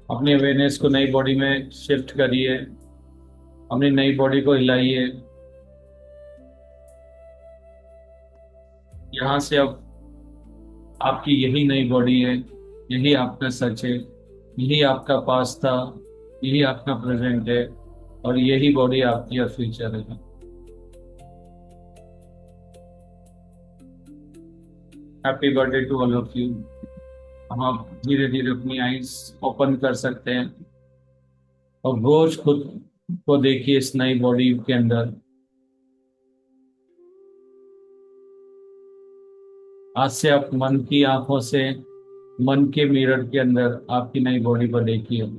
अपनी अवेयरनेस को नई बॉडी में शिफ्ट करिए, अपनी नई बॉडी को हिलाइए। यहां से अब आपकी यही नई बॉडी है, यही आपका सच है, यही आपका पास्ट था, यही आपका प्रेजेंट है, और यही बॉडी आपकी और फ्यूचर है। Happy birthday to all of you. हम आप धीरे धीरे अपनी आईज ओपन कर सकते हैं और रोज खुद को देखिए इस नई बॉडी के अंदर। आज से आप मन की आंखों से, मन के मिरर के अंदर आपकी नई बॉडी को देखिए।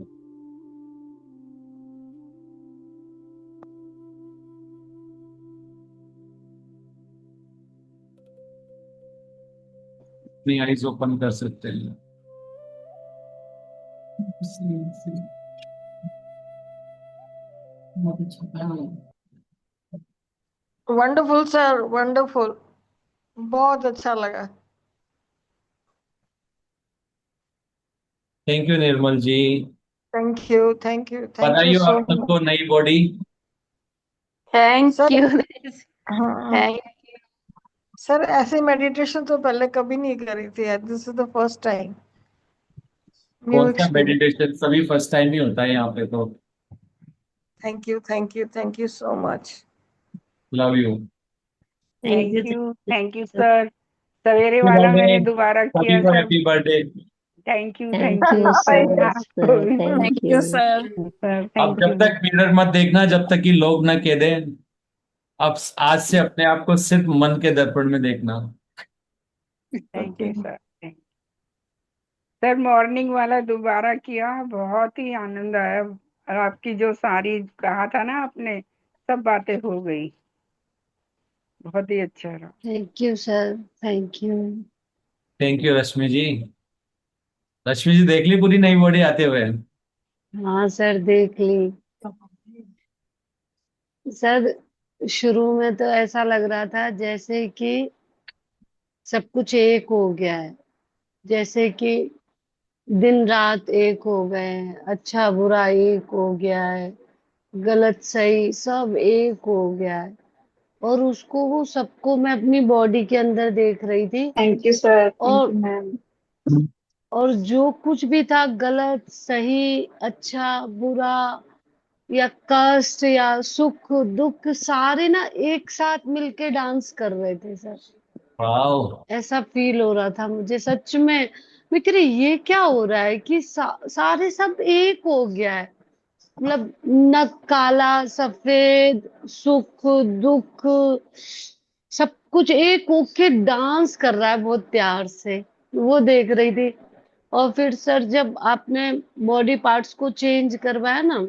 अपनी आईज ओपन कर सकते हैं। वंडरफुल सर, वंडरफुल, बहुत अच्छा लगा। Thank you Nirmal ji. Thank you, thank you, thank बधाई यू हो सो आप सबको नई बॉडी। Thank sir. यू। हाँ थैंक सर, ऐसे मेडिटेशन तो पहले कभी नहीं करी थी, this is the first time. New कौन सा एक्सपीरियंस। मेडिटेशन सभी फर्स्ट टाइम ही होता है यहाँ पे तो। Thank you, thank you, thank you so much. Love you. Thank you sir. सवेरे वाला मैंने दोबारा सभी किया को sir. Happy birthday. Thank you thank sir. You sir, आपको भी थैंक यू सर। अब थैंक जब यू। तक मिरर मत देखना जब तक कि लोग ना कह दें। अब आज से अपने आप को सिर्फ मन के दर्पण में देखना। Thank you sir. Sir morning वाला दोबारा किया, बहुत ही आनंद आया, और आपकी जो सारी कहा था ना आपने, सब बातें हो गई, बहुत ही अच्छा रहा। Thank you sir, thank you. Thank you Rashmi ji. Rashmi ji देख ली पूरी नई बॉडी आते हुए? हाँ सर, देख ली सर। शुरू में तो ऐसा लग रहा था जैसे कि सब कुछ एक हो गया है। जैसे कि दिन रात एक हो गए हैं, अच्छा बुरा एक हो गया है, गलत सही सब एक हो गया है। और उसको वो सबको मैं अपनी बॉडी के अंदर देख रही थी। Thank you sir, thank you और मैम। और जो कुछ भी था गलत सही अच्छा बुरा या कष्ट या सुख दुख सारे ना एक साथ मिलके डांस कर रहे थे सर। वाओ। ऐसा फील हो रहा था मुझे सच में। मैं कह रही ये क्या हो रहा है कि सारे सब एक हो गया है। मतलब न काला सफेद सुख दुख सब कुछ एक होके डांस कर रहा है बहुत प्यार से। वो देख रही थी। और फिर सर जब आपने बॉडी पार्ट्स को चेंज करवाया ना,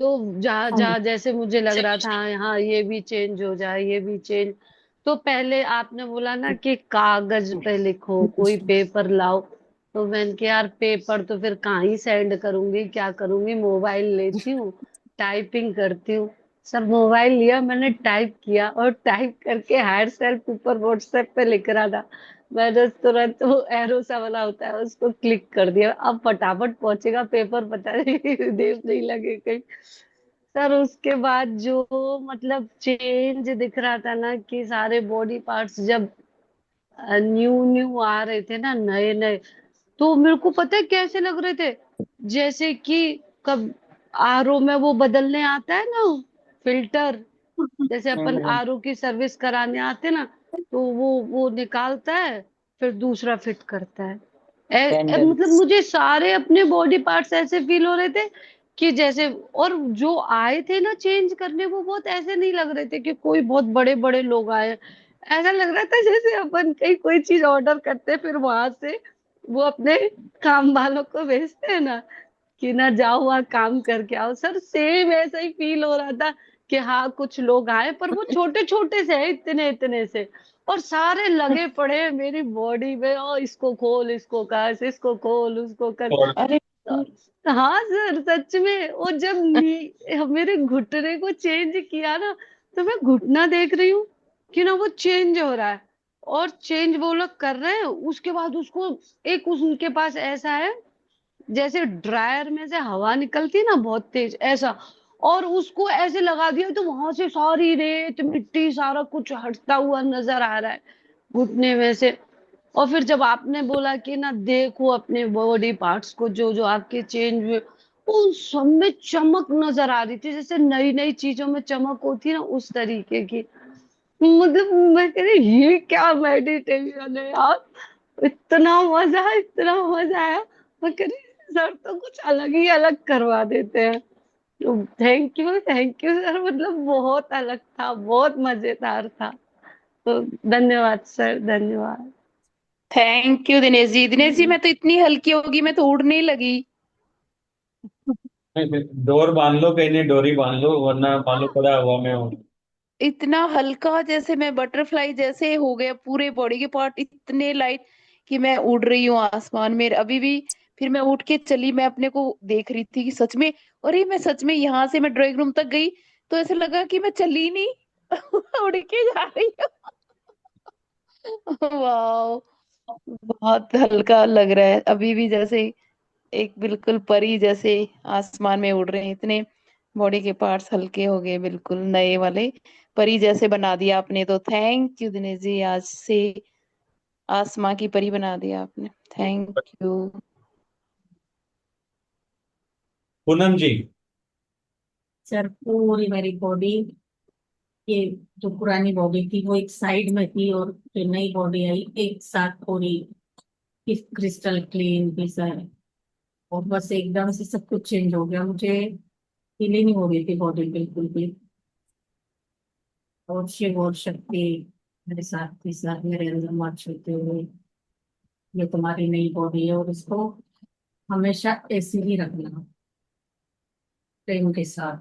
तो जहाँ हाँ जी। जहाँ जैसे मुझे लग रहा था हाँ ये भी चेंज हो जाए ये भी चेंज। तो पहले आपने बोला ना कि कागज पे लिखो कोई पेपर लाओ। तो मैंने कहा यार पेपर तो फिर कहाँ ही सेंड करूंगी क्या करूंगी, मोबाइल लेती हूँ टाइपिंग करती हूँ। सर मोबाइल लिया मैंने टाइप किया और टाइप करके हायर सेल्फ ऊपर व्हाट्सएप पे लिख रहा था। मैंने तुरंत वो एरो सा वाला होता है उसको क्लिक कर दिया, अब फटाफट पहुंचेगा पेपर पता नहीं देर नहीं लगे कहीं। सर उसके बाद जो मतलब चेंज दिख रहा था ना कि सारे बॉडी पार्ट्स जब न्यू न्यू आ रहे थे ना नए नए, तो मेरे को पता है कैसे लग रहे थे। जैसे कि कब आरओ में वो बदलने आता है ना फिल्टर, जैसे अपन आरओ की सर्विस कराने आते ना, तो वो निकालता है फिर दूसरा फिट करता है। मतलब कैंडल्स। मुझे सारे अपने बॉडी पार्ट्स ऐसे फील हो रहे थे कि जैसे, और जो आए थे ना चेंज करने वो बहुत ऐसे नहीं लग रहे थे कि कोई बहुत बड़े बड़े लोग आए। ऐसा लग रहा था जैसे अपन कहीं कोई चीज ऑर्डर करते हैं, फिर वहां से वो अपने काम वालों को भेजते हैं ना कि ना जाओ वहाँ काम करके आओ। सर सेम ऐसा ही फील हो रहा था कि हाँ कुछ लोग आए पर वो छोटे छोटे से है इतने इतने से, और सारे लगे पड़े हैं मेरी बॉडी में, और इसको खोल इसको कस इसको खोल उसको कर। और अरे हाँ सर सच में। और जब मेरे घुटने को चेंज किया ना, तो मैं घुटना देख रही हूँ कि ना वो चेंज हो रहा है, और चेंज वो लोग कर रहे हैं उसके बाद उसको एक उनके पास ऐसा है जैसे ड्रायर में से हवा निकलती है ना बहुत तेज ऐसा, और उसको ऐसे लगा दिया तो वहां से सारी रेत मिट्टी सारा कुछ हटता हुआ नजर आ रहा है घुटने में से। और फिर जब आपने बोला कि ना देखो अपने बॉडी पार्ट्स को जो जो आपके चेंज हुए, उन सब में चमक नजर आ रही थी जैसे नई नई चीजों में चमक होती है ना उस तरीके की। मतलब मैं कह रही ये क्या मेडिटेशन है यार, इतना मजा आया। मैं कह रही सर तो कुछ अलग ही अलग करवा देते हैं। तो थैंक यू सर, मतलब बहुत अलग था बहुत मजेदार था। तो धन्यवाद सर धन्यवाद। Thank you Dinesh ji. दिनेश जी मैं तो इतनी हल्की होगी मैं तो उड़ने ही लगी। डोर बांध लो, कहीं नहीं डोरी बांध लो वरना मालूम पड़ा हवा में हो। इतना हल्का जैसे मैं बटरफ्लाई जैसे हो गया, पूरे बॉडी के पार्ट इतने लाइट कि मैं उड़ रही हूँ आसमान में अभी भी। फिर मैं उठ के चली, मैं अपने को देख रही थी कि सच में, अरे मैं सच में यहाँ से मैं ड्राइंग रूम तक गई तो ऐसे लगा कि मैं चली नहीं उड़ के जा रही हूँ। वाह, बहुत हल्का लग रहा है अभी भी, जैसे एक बिल्कुल परी जैसे आसमान में उड़ रहे हैं। इतने बॉडी के पार्ट्स हल्के हो गए, बिल्कुल नए वाले परी जैसे बना दिया आपने। तो थैंक यू दिनेश जी, आज से आसमां की परी बना दिया आपने। Thank you. Poonam ji. Sir पूरी मेरी बॉडी, ये जो पुरानी बॉडी थी वो एक साइड में थी और जो नई बॉडी आई एक साथ पूरी क्रिस्टल क्लीन थी सर। और बस एकदम से सब कुछ चेंज हो गया, मुझे फीलिंग नहीं हो रही थी बॉडी बिल्कुल भी। और शिव और शक्ति मेरे साथ थी सर, मेरे अंदर मार्च होते हुए ये तुम्हारी नई बॉडी है और इसको हमेशा ऐसे ही रखना प्रेम के साथ,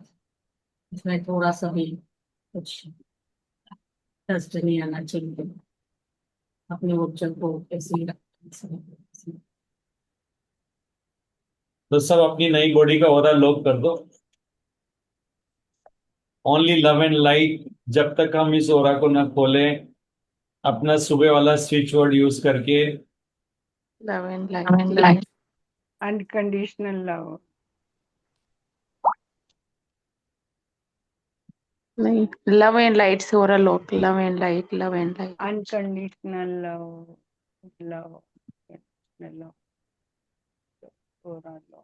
इसमें थोड़ा सा भी कुछ डस्ट नहीं आना चाहिए, अपने ऊर्जा को ऐसे ही रखना। तो सब अपनी नई बॉडी का ऑरा लॉक कर दो। ओनली लव एंड लाइट, जब तक हम इस ऑरा को ना खोलें अपना सुबह वाला स्विच वर्ड यूज करके love and light. Unconditional love. नहीं, लव एंड लाइट से हो रहा लोट, love and light, love and light. Unconditional love, love, love, पूरा love.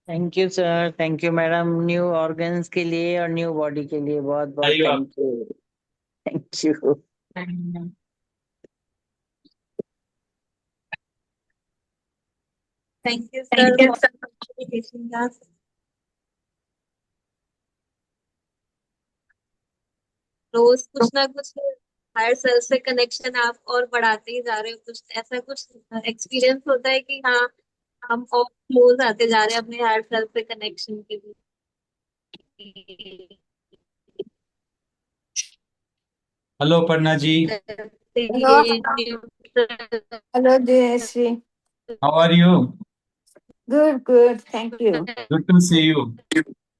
Thank you sir, thank you madam, new organs के लिए और न्यू बॉडी के लिए बहुत बहुत आइए आप। Thank you. Thank you. Thank you sir for teaching us. रोज कुछ ना कुछ हायर सेल्फ से कनेक्शन आप और बढ़ाते ही जा रहे हो, कुछ ऐसा कुछ एक्सपीरियंस होता है कि हाँ हम और क्लोज आते जा रहे हैं अपने हायर सेल्फ से कनेक्शन के लिए। Hello Parna ji, Hello. Hello, Jayashree. How are you? Good, good. Thank you. Good to see you.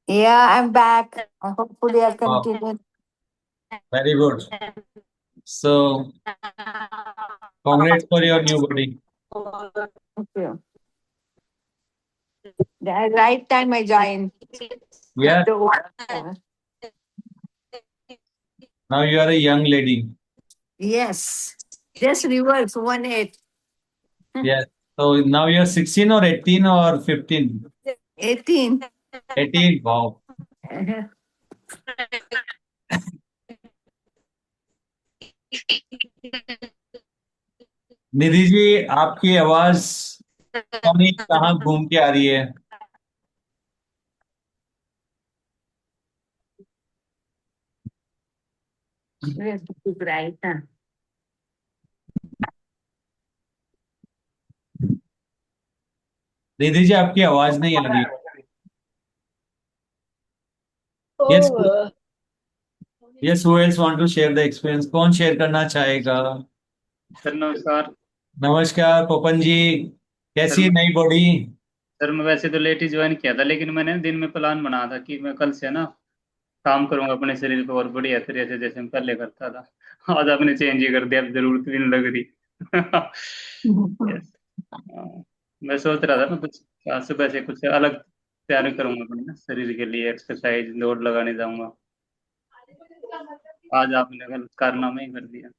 Yeah, I'm back. Hopefully, I'll वाह, continue. Very good. So congrats for your new body. Thank you. The right time I joined. Yeah, So, now you are a young lady. yes, just reverse 1-8. Yes. So now you are 16 or 18 or 15? 18. 18. Wow. Nidhi ji, आपकी आवाज पता नहीं कहाँ घूम के आ रही है। Right. Nidhi ji, आपकी आवाज नहीं आ रही। Yes, yes, who else want to share the experience? कौन शेयर करना चाहेगा? सर नमस्कार। नमस्कार पोपन जी, कैसी है सर नई बॉडी? सर मैं वैसे तो लेट ही ज्वाइन किया था, लेकिन मैंने दिन में प्लान बनाया था कि मैं कल से ना काम करूंगा अपने शरीर पे और बढ़िया तरह से, जैसे मैं पहले करता था। आज आपने चेंज ही कर दिया, अब जरूरत भी नहीं लग रही। यस। मैं सोच रहा था ना कुछ सुबह से कुछ अलग तैयारी करूंगा अपने ना शरीर के लिए, एक्सरसाइज दौड़ लगाने जाऊंगा। आज आपने गलत कारनामा ही कर दिया।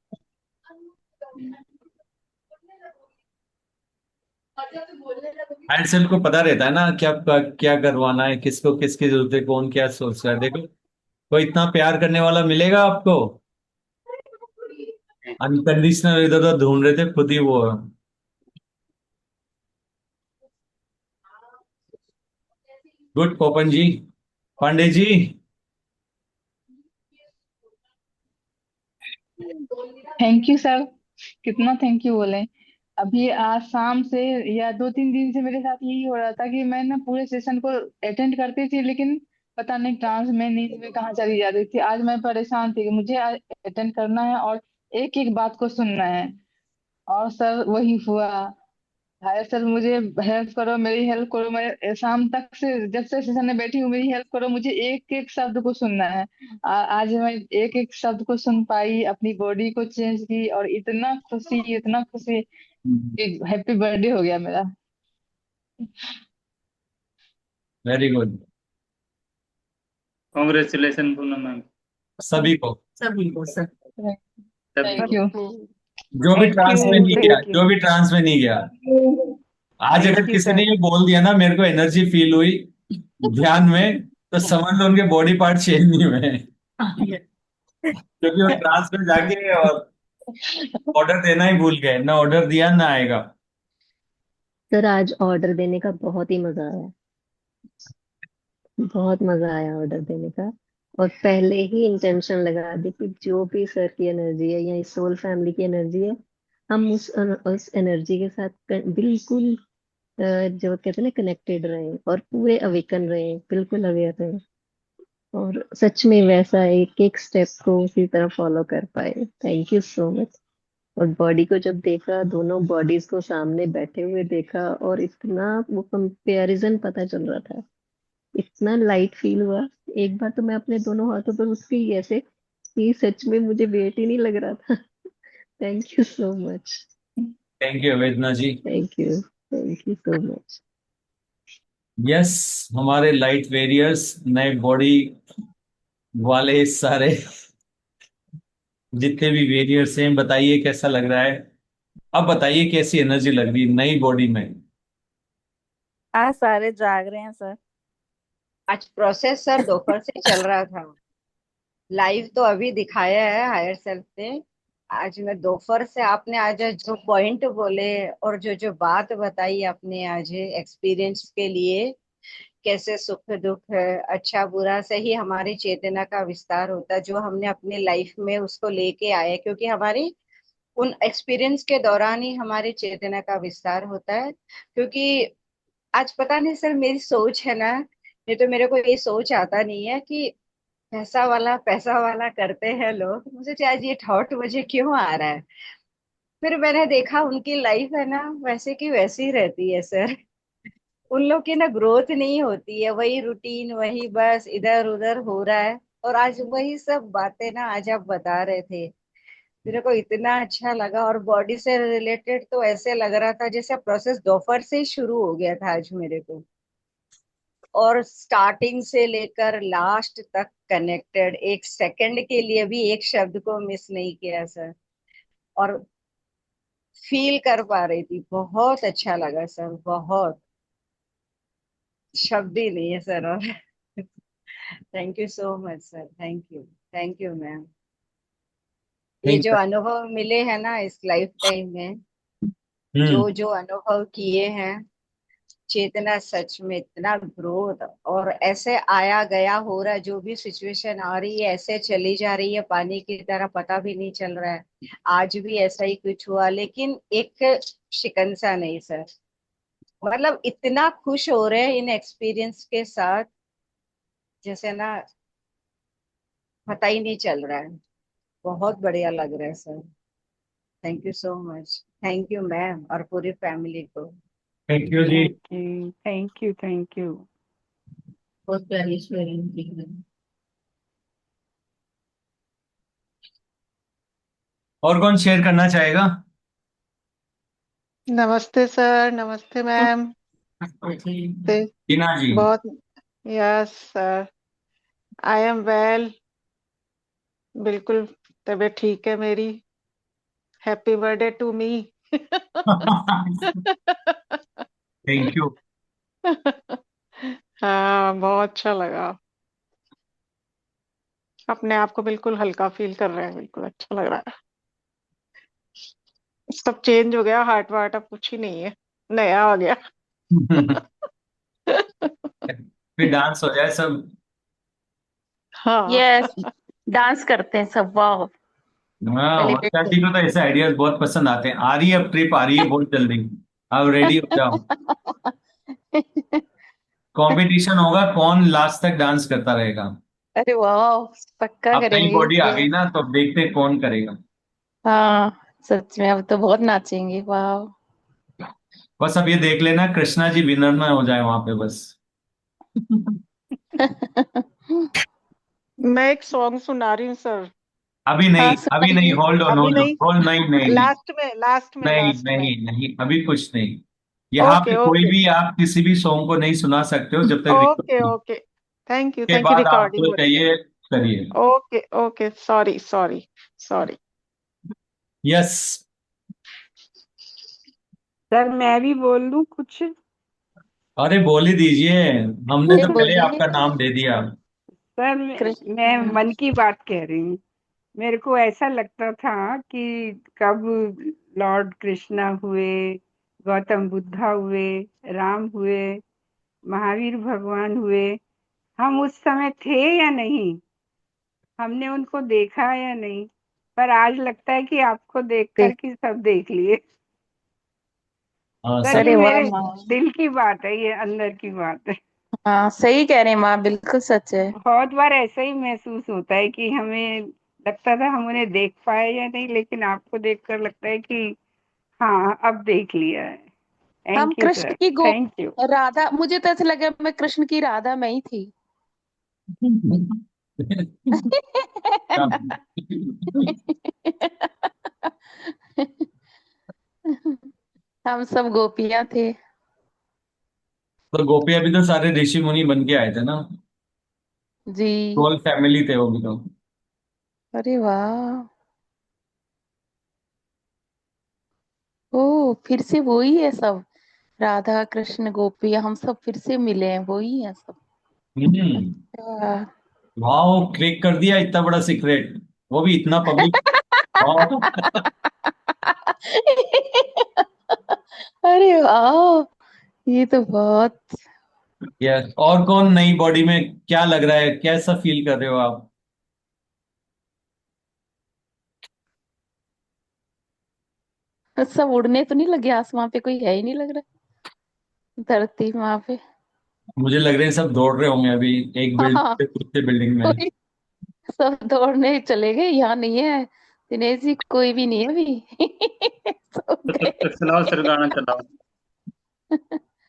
हायर सेल को पता रहता है ना क्या क्या करवाना है, किसको किसकी जरूरत है, कौन क्या सोच रहा है। देखो, कोई इतना प्यार करने वाला मिलेगा आपको? अनकंडीशनल इधर उधर ढूंढ रहे थे, खुद ही वो है। Good Popan ji. Pandey ji, thank you sir, कितना थैंक यू बोले। अभी आज शाम से या 2-3 दिन से मेरे साथ यही हो रहा था कि मैं ना पूरे सेशन को अटेंड करती थी, लेकिन पता नहीं ट्रांस में नींद में कहाँ चली जाती थी। आज मैं परेशान थी कि मुझे अटेंड करना है और एक एक बात को सुनना है, और सर वही हुआ। हाय सर, मुझे हेल्प करो, मेरी हेल्प करो। मैं शाम तक से जब से सेशन में बैठी हूँ, मेरी हेल्प करो, मुझे एक एक शब्द को सुनना है। आज मैं एक एक शब्द को सुन पाई, अपनी बॉडी को चेंज की, और इतना खुशी कि हैप्पी बर्थडे हो गया मेरा। Very good. Congratulation Poonam ma'am. सभी को, सभी को सर। थैंक यू, जो भी थैंक ट्रांस में यू, नहीं गया, थैंक यू, जो भी ट्रांस में नहीं गया। आज अगर थैंक यू किसी ने सर। ये बोल दिया ना, मेरे को एनर्जी फील हुई ध्यान में, तो समझ लो उनके बॉडी पार्ट चेंज नहीं हुए, क्योंकि वो ट्रांस में जाके और ऑर्डर देना ही भूल गए। ना ऑर्डर दिया ना आएगा। सर आज ऑर्डर देने का बहुत ही मजा आया, बहुत मजा आया ऑर्डर देने का। और पहले ही इंटेंशन लगा दी कि जो भी सर की एनर्जी है या इस सोल फैमिली की एनर्जी है, हम उस एनर्जी के साथ बिल्कुल जो कहते हैं ना कनेक्टेड रहे, और पूरे अवेकन रहे, बिल्कुल अवेयर रहे, और सच में वैसा एक एक स्टेप को उसी तरह फॉलो कर पाए। थैंक यू सो मच और बॉडी को जब देखा, दोनों बॉडीज को सामने बैठे हुए देखा, और इतना वो कंपैरिजन पता चल रहा था, इतना लाइट फील हुआ। एक बार तो मैं अपने दोनों हाथों पर उठ गई ऐसे कि सच में मुझे वेट ही नहीं लग रहा था। Thank you so much. Thank you Vedna ji. Thank you so much. Yes, हमारे लाइट वेरियर्स नए बॉडी वाले सारे जितने भी वेरियर्स हैं, बताइए कैसा लग रहा है। अब बताइए कैसी एनर्जी लग रही है नई बॉडी में। आज सारे जाग रहे हैं सर। आज प्रोसेस सर दोपहर से चल रहा था। लाइव तो अभी दिखाया है हायर सेल्फ ने। आज मैं दोपहर से, आपने आज जो पॉइंट बोले और जो जो बात बताई आपने आज एक्सपीरियंस के लिए, कैसे सुख दुख है, अच्छा बुरा से ही हमारी चेतना का विस्तार होता है, जो हमने अपनी लाइफ में उसको लेके आए, क्योंकि हमारी उन एक्सपीरियंस के दौरान ही हमारी चेतना का विस्तार होता है। क्योंकि आज पता नहीं सर, मेरी सोच है ना, नहीं तो मेरे को ये सोच आता नहीं है कि पैसा वाला करते हैं लोग। मुझे तो आज ये थॉट मुझे क्यों आ रहा है। फिर मैंने देखा उनकी लाइफ है ना वैसे की वैसी रहती है सर। उन लोग की ना ग्रोथ नहीं होती है, वही रूटीन, वही बस इधर उधर हो रहा है। और आज वही सब बातें ना आज आप बता रहे थे, मेरे को इतना अच्छा लगा। और बॉडी से रिलेटेड तो ऐसे लग रहा था जैसे प्रोसेस दोपहर से ही शुरू हो गया था आज मेरे को, और स्टार्टिंग से लेकर लास्ट तक कनेक्टेड, एक सेकंड के लिए भी एक शब्द को मिस नहीं किया सर। और फील कर पा रही थी, बहुत अच्छा लगा सर, बहुत शब्द ही नहीं है सर। और thank you so much sir, thank you ma'am. ये थैंक जो अनुभव मिले हैं ना इस लाइफ टाइम में, यू। जो जो अनुभव किए हैं, चेतना सच में इतना ग्रोथ, और ऐसे आया गया हो रहा है, जो भी सिचुएशन आ रही है ऐसे चली जा रही है पानी की तरह, पता भी नहीं चल रहा है। आज भी ऐसा ही कुछ हुआ, लेकिन एक शिकंजा नहीं सर। मतलब इतना खुश हो रहे हैं इन एक्सपीरियंस के साथ, जैसे ना पता ही नहीं चल रहा है। बहुत बढ़िया लग रहा है sir. Thank you so much. Thank you ma'am और पूरी फैमिली को। थैंक यू जी। Thank you. बहुत प्यारी शेयरिंग की है। और कौन शेयर करना चाहेगा? नमस्ते सर, नमस्ते मैम। टीना जी। बहुत, yes sir, I am well, बिल्कुल तबीयत ठीक है मेरी। Happy birthday to me. Thank you. हाँ, बहुत अच्छा लगा। अपने आप को बिल्कुल हल्का फील कर रहे हैं, बिल्कुल अच्छा लग रहा है। सब चेंज हो गया, हार्ट वार्ट अब कुछ ही नहीं है, नया हो गया। फिर डांस हो जाए सब। हाँ। यस, डांस करते हैं सब। वाह, हाँ, सेलिब्रेट वर्षा जी को तो ऐसे आइडियाज बहुत पसंद आते हैं। आ रही है अब ट्रिप, आ रही है बहुत जल्दी। अब रेडी हो जाओ। कंपटीशन होगा कौन लास्ट तक डांस करता रहेगा। अरे वाह, पक्का अब नई करेंगे बॉडी आ ये। गई ना, तो अब देखते हैं कौन करेगा। हाँ, सच में अब तो बहुत नाचेंगे। वाह। बस अब ये देख लेना कृष्णा जी विनर ना हो जाए वहां पे बस। मैं एक सॉन्ग सुना रही हूँ सर। अभी हाँ, नहीं, अभी नहीं, सुनाइए। होल्ड ऑन अभी होल्ड ऑन नहीं, होल्ड, नहीं नहीं नहीं नहीं लास्ट में। नहीं नहीं, अभी कुछ नहीं। यहाँ ओके पे कोई ओके भी आप किसी भी सॉन्ग को नहीं सुना सकते हो जब तक रिकॉर्ड ओके नहीं ओके। थैंक यू, के बाद रिकॉर्डिंग आपको हो रही है। चाहिए करिए। Okay okay, sorry sorry sorry. Yes. Sir मैं भी बोल दूं कुछ? अरे बोल ही दीजिए, हमने ये तो पहले बोलिए आपका नाम दे दिया। सर मैं कृष्ण। मन की बात कह रही हूँ। मेरे को ऐसा लगता था कि कब लॉर्ड कृष्णा हुए, गौतम बुद्धा हुए, राम हुए, महावीर भगवान हुए, हम उस समय थे या नहीं, हमने उनको देखा या नहीं। पर आज लगता है कि आपको देख कर के सब देख लिए। हाँ सर सब। ये अरे वाह मेरे माँ। दिल की बात है, ये अंदर की बात है। हाँ, सही कह रहे हैं माँ, बिल्कुल सच है। बहुत बार ऐसा ही महसूस होता है कि हमें लगता था हम उन्हें देख पाए या नहीं, लेकिन आपको देखकर लगता है कि हाँ अब देख लिया है। हम थैंक यू कृष्ण सर, की गो थैंक यू। राधा, मुझे तो ऐसा लगा मैं कृष्ण की राधा मैं ही थी। हम सब गोपियां थे। तो गोपियां भी तो सारे ऋषि मुनि बन के आए थे ना, जी। होल फैमिली थे वो भी तो। अरे वाह। ओ, फिर से वही है सब, राधा कृष्ण गोपियां हम सब फिर से मिले हैं, वही है सब। हम्म। वाह। वाह, क्लिक कर दिया इतना बड़ा सीक्रेट, वो भी इतना पब्लिक। वाह। अरे वाह, ये तो बहुत। यस, और कौन नई बॉडी में क्या लग रहा है, कैसा फील कर रहे हो आप? सब उड़ने तो नहीं लगे आसमां पे, कोई है ही नहीं लग रहा धरती वहां पे। मुझे लग रहे हैं सब दौड़ रहे होंगे अभी, एक बिल्डिंग हाँ, से दूसरे बिल्डिंग में। कोई सब दौड़ने चले गए, यहाँ नहीं है दिनेश जी, कोई भी नहीं है अभी। सो तो तब गए। तक चलाओ सर, गाना चलाओ,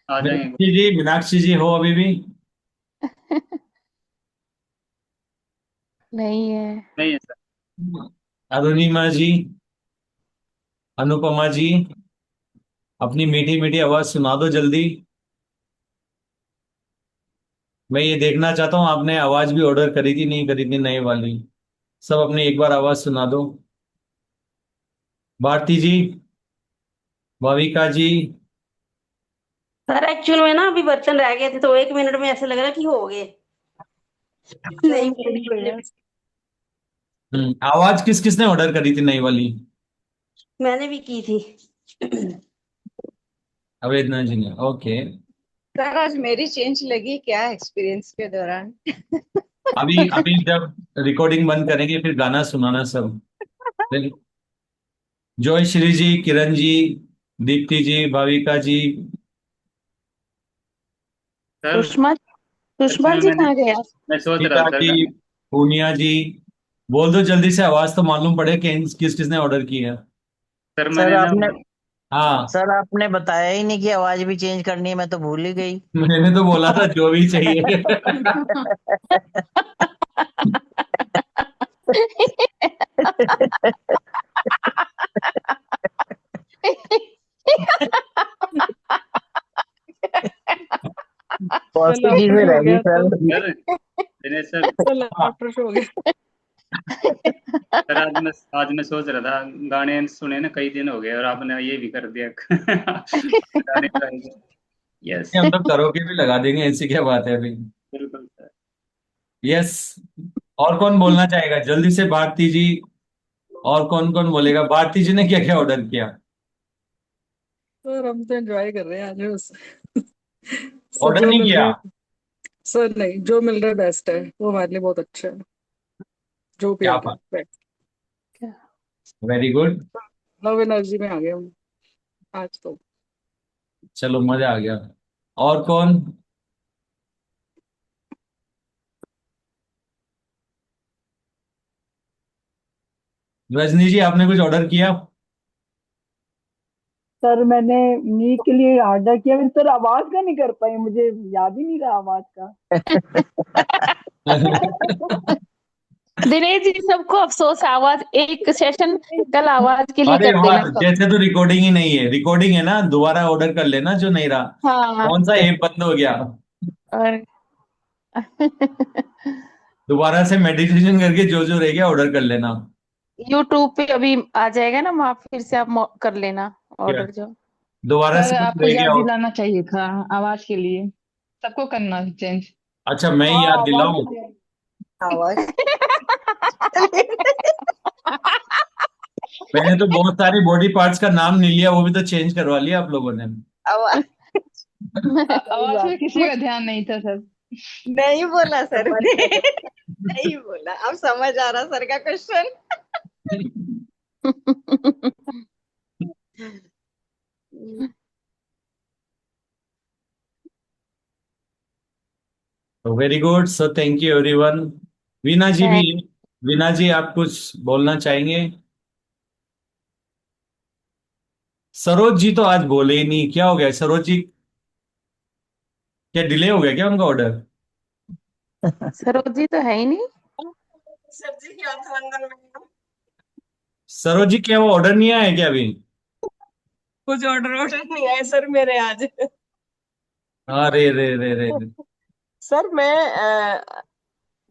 आ जाएंगे। मीनाक्षी जी हो अभी भी? नहीं है। नहीं है सर। अरुणिमा जी, अनुपमा जी, अपनी मीठी मीठी आवाज सुना दो जल्दी। मैं ये देखना चाहता हूँ आपने आवाज भी ऑर्डर करी थी नहीं करी थी नई वाली। सब अपनी एक बार आवाज सुना दो। भारती जी, भाविका जी। सर एक्चुअल में ना अभी बर्तन रह गए थे, तो 1 मिनट में ऐसे लग रहा कि हो गए। नहीं बोली इसलिए। आवाज किस किसने ऑर्डर करी थी नई वाली? मैंने भी की थी। अवेदना जी ने, ओके। सर आज मेरी चेंज लगी क्या एक्सपीरियंस के दौरान? अभी अभी जब रिकॉर्डिंग बंद करेंगे फिर गाना सुनाना सब। फिर जॉय श्री जी, किरण जी, दीप्ति जी, भाविका जी। सर सुषमा सुषमा इसमें जी कहाँ गया? मैं सोच रहा गीता था जी, सर। पूनिया जी। बोल दो जल्दी से, आवाज तो मालूम पड़े कि किस किसने ऑर्डर की है। सर सर मैंने ना आपने हाँ, सर आपने बताया ही नहीं कि आवाज भी चेंज करनी है, मैं तो भूल ही गई। मैंने तो बोला था जो भी चाहिए। सर पॉजिटिव लाफ्टर में शो हो रहेगी गया सर। तो। Sir Dinesh sir. Sir laughter show हो गया। सर आज मैं सोच रहा था, गाने सुने ना कई दिन हो गए और आपने ये भी कर दिया। गाने गाएंगे। यस। हम तो करोगे भी लगा देंगे, ऐसी क्या बात है अभी। बिल्कुल सर। यस। और कौन बोलना चाहेगा जल्दी से? भारती जी। और कौन कौन बोलेगा? भारती जी ने क्या क्या ऑर्डर किया? सर हम तो एंजॉय कर रहे हैं आज बस। सर ऑर्डर जो नहीं मिल किया? रहा है, सर नहीं, जो मिल रहा है बेस्ट है, वो हमारे लिए बहुत अच्छा है, जो भी आ क्या गया बात, best. Very good. Love energy में आ गए हम आज तो। चलो मजा आ गया। और कौन? रजनी जी, आपने कुछ ऑर्डर किया? सर मैंने मी के लिए ऑर्डर किया, फिर सर आवाज का नहीं कर पाई, मुझे याद ही नहीं रहा आवाज का। दिनेश जी, सबको अफसोस है, आवाज एक सेशन कल आवाज के लिए अरे कर देना वाह, सब। जैसे तो रिकॉर्डिंग ही नहीं है, रिकॉर्डिंग है ना, दोबारा ऑर्डर कर लेना जो नहीं रहा। हाँ। कौन सा ऐप बंद हो गया? और दोबारा से मेडिटेशन करके जो जो रह गया ऑर्डर कर लेना। यूट्यूब पे अभी आ जाएगा ना, वहाँ फिर से आप कर लेना क्या? ऑर्डर जो। दोबारा सर से कुछ आपको रह याद गया? दिलाना चाहिए था आवाज के लिए, सबको करना चेंज। अच्छा, मैं हाँ याद आवाज दिलाऊं? आवाज मैंने तो बहुत सारे बॉडी पार्ट्स का नाम नहीं लिया, वो भी तो चेंज करवा लिया आप लोगों ने। आवाज सही आवाज बात। पे किसी का ध्यान नहीं था सर। नहीं बोला सर ने। नहीं बोला, अब समझ आ रहा सर का question. Very good, so thank you everyone. Veena ji भी Thank- वीना जी, आप कुछ बोलना चाहेंगे? सरोज जी तो आज बोले ही नहीं, क्या हो गया सरोज जी? क्या डिले हो गया क्या उनका ऑर्डर? सरोज जी तो है ही नहीं। सर जी की अभिनंदन मैडम। सरोज जी, क्या वो ऑर्डर नहीं आया क्या अभी? कुछ ऑर्डर नहीं आए सर मेरे आज। अरे रे रे रे रे। सर मैं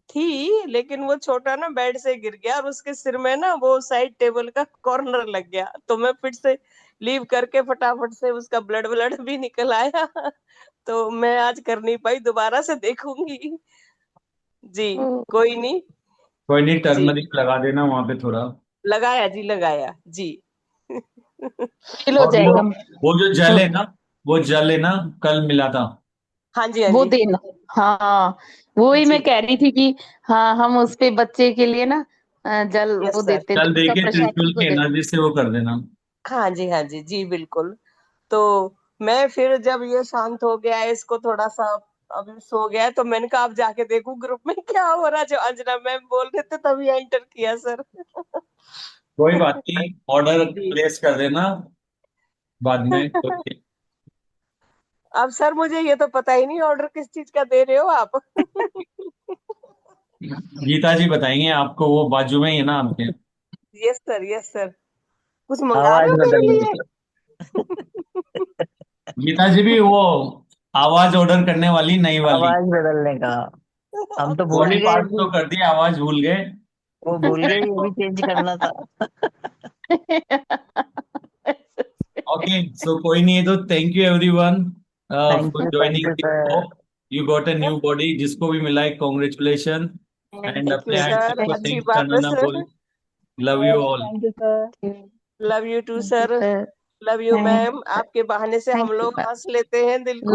थी, लेकिन वो छोटा ना बेड से गिर गया और उसके सिर में ना वो साइड टेबल का कॉर्नर लग गया, तो मैं फिर से लीव करके फटाफट से उसका ब्लड ब्लड भी निकल आया। तो मैं आज कर नहीं पाई, दोबारा से देखूंगी जी। कोई नहीं कोई नहीं, जी, टर्मरिक लगा देना वहां पे थोड़ा। लगाया जी, लगाया जी। फील हो और जाएगा। वो जो जल है ना, वो जल है ना, कल मिला था। हाँ जी हाँ वो जी देना। हाँ, वो ही मैं जी। कह रही थी कि हाँ, हम उस पे बच्चे के लिए ना जल यस वो सर। देते हैं, कल दूध का देखिए प्रसाद त्रिशूल उसको की दे। एनर्जी से वो कर देना। हाँ जी जी जी बिल्कुल। तो मैं फिर जब ये शांत हो गया है, इसको थोड़ा सा अभी सो गया है, तो मैंने कहा अब जाके देखूं ग्रुप में क्या हो रहा है, जो अंजना मैम बोल रहे थे तभी एंटर किया सर। कोई बात नहीं, ऑर्डर जी। प्लेस कर देना बाद में। कोई- अब सर मुझे ये तो पता ही नहीं ऑर्डर किस चीज का दे रहे हो आप। गीता जी बताएंगे आपको, वो बाजू में ही है ना आपके। Yes sir yes sir. कुछ मंगा रहे आवाज हो मेरे बदलने लिए? का। गीता जी भी वो आवाज ऑर्डर करने वाली, नई वाली। आवाज बदलने का। हम तो भूल बॉडी ही गए पार्ट कि तो कर दिया, आवाज भूल गए। वो भूल गए, ये भी चेंज करना था। ओके, सो कोई नहीं है तो thank you everyone for thank joining. You sir. You got a new body, जिसको भी मिला है कॉन्ग्रेचुलेशन। एंड थैंक यू अपने एंड सर, सबको अच्छी थैंक बात है करना बोल। Sir. Love you all. Thank you sir. Love you too thank you sir. Sir. Love you thank ma'am, आपके बहाने से हम थैंक यू। लोग हंस लेते हैं दिल को।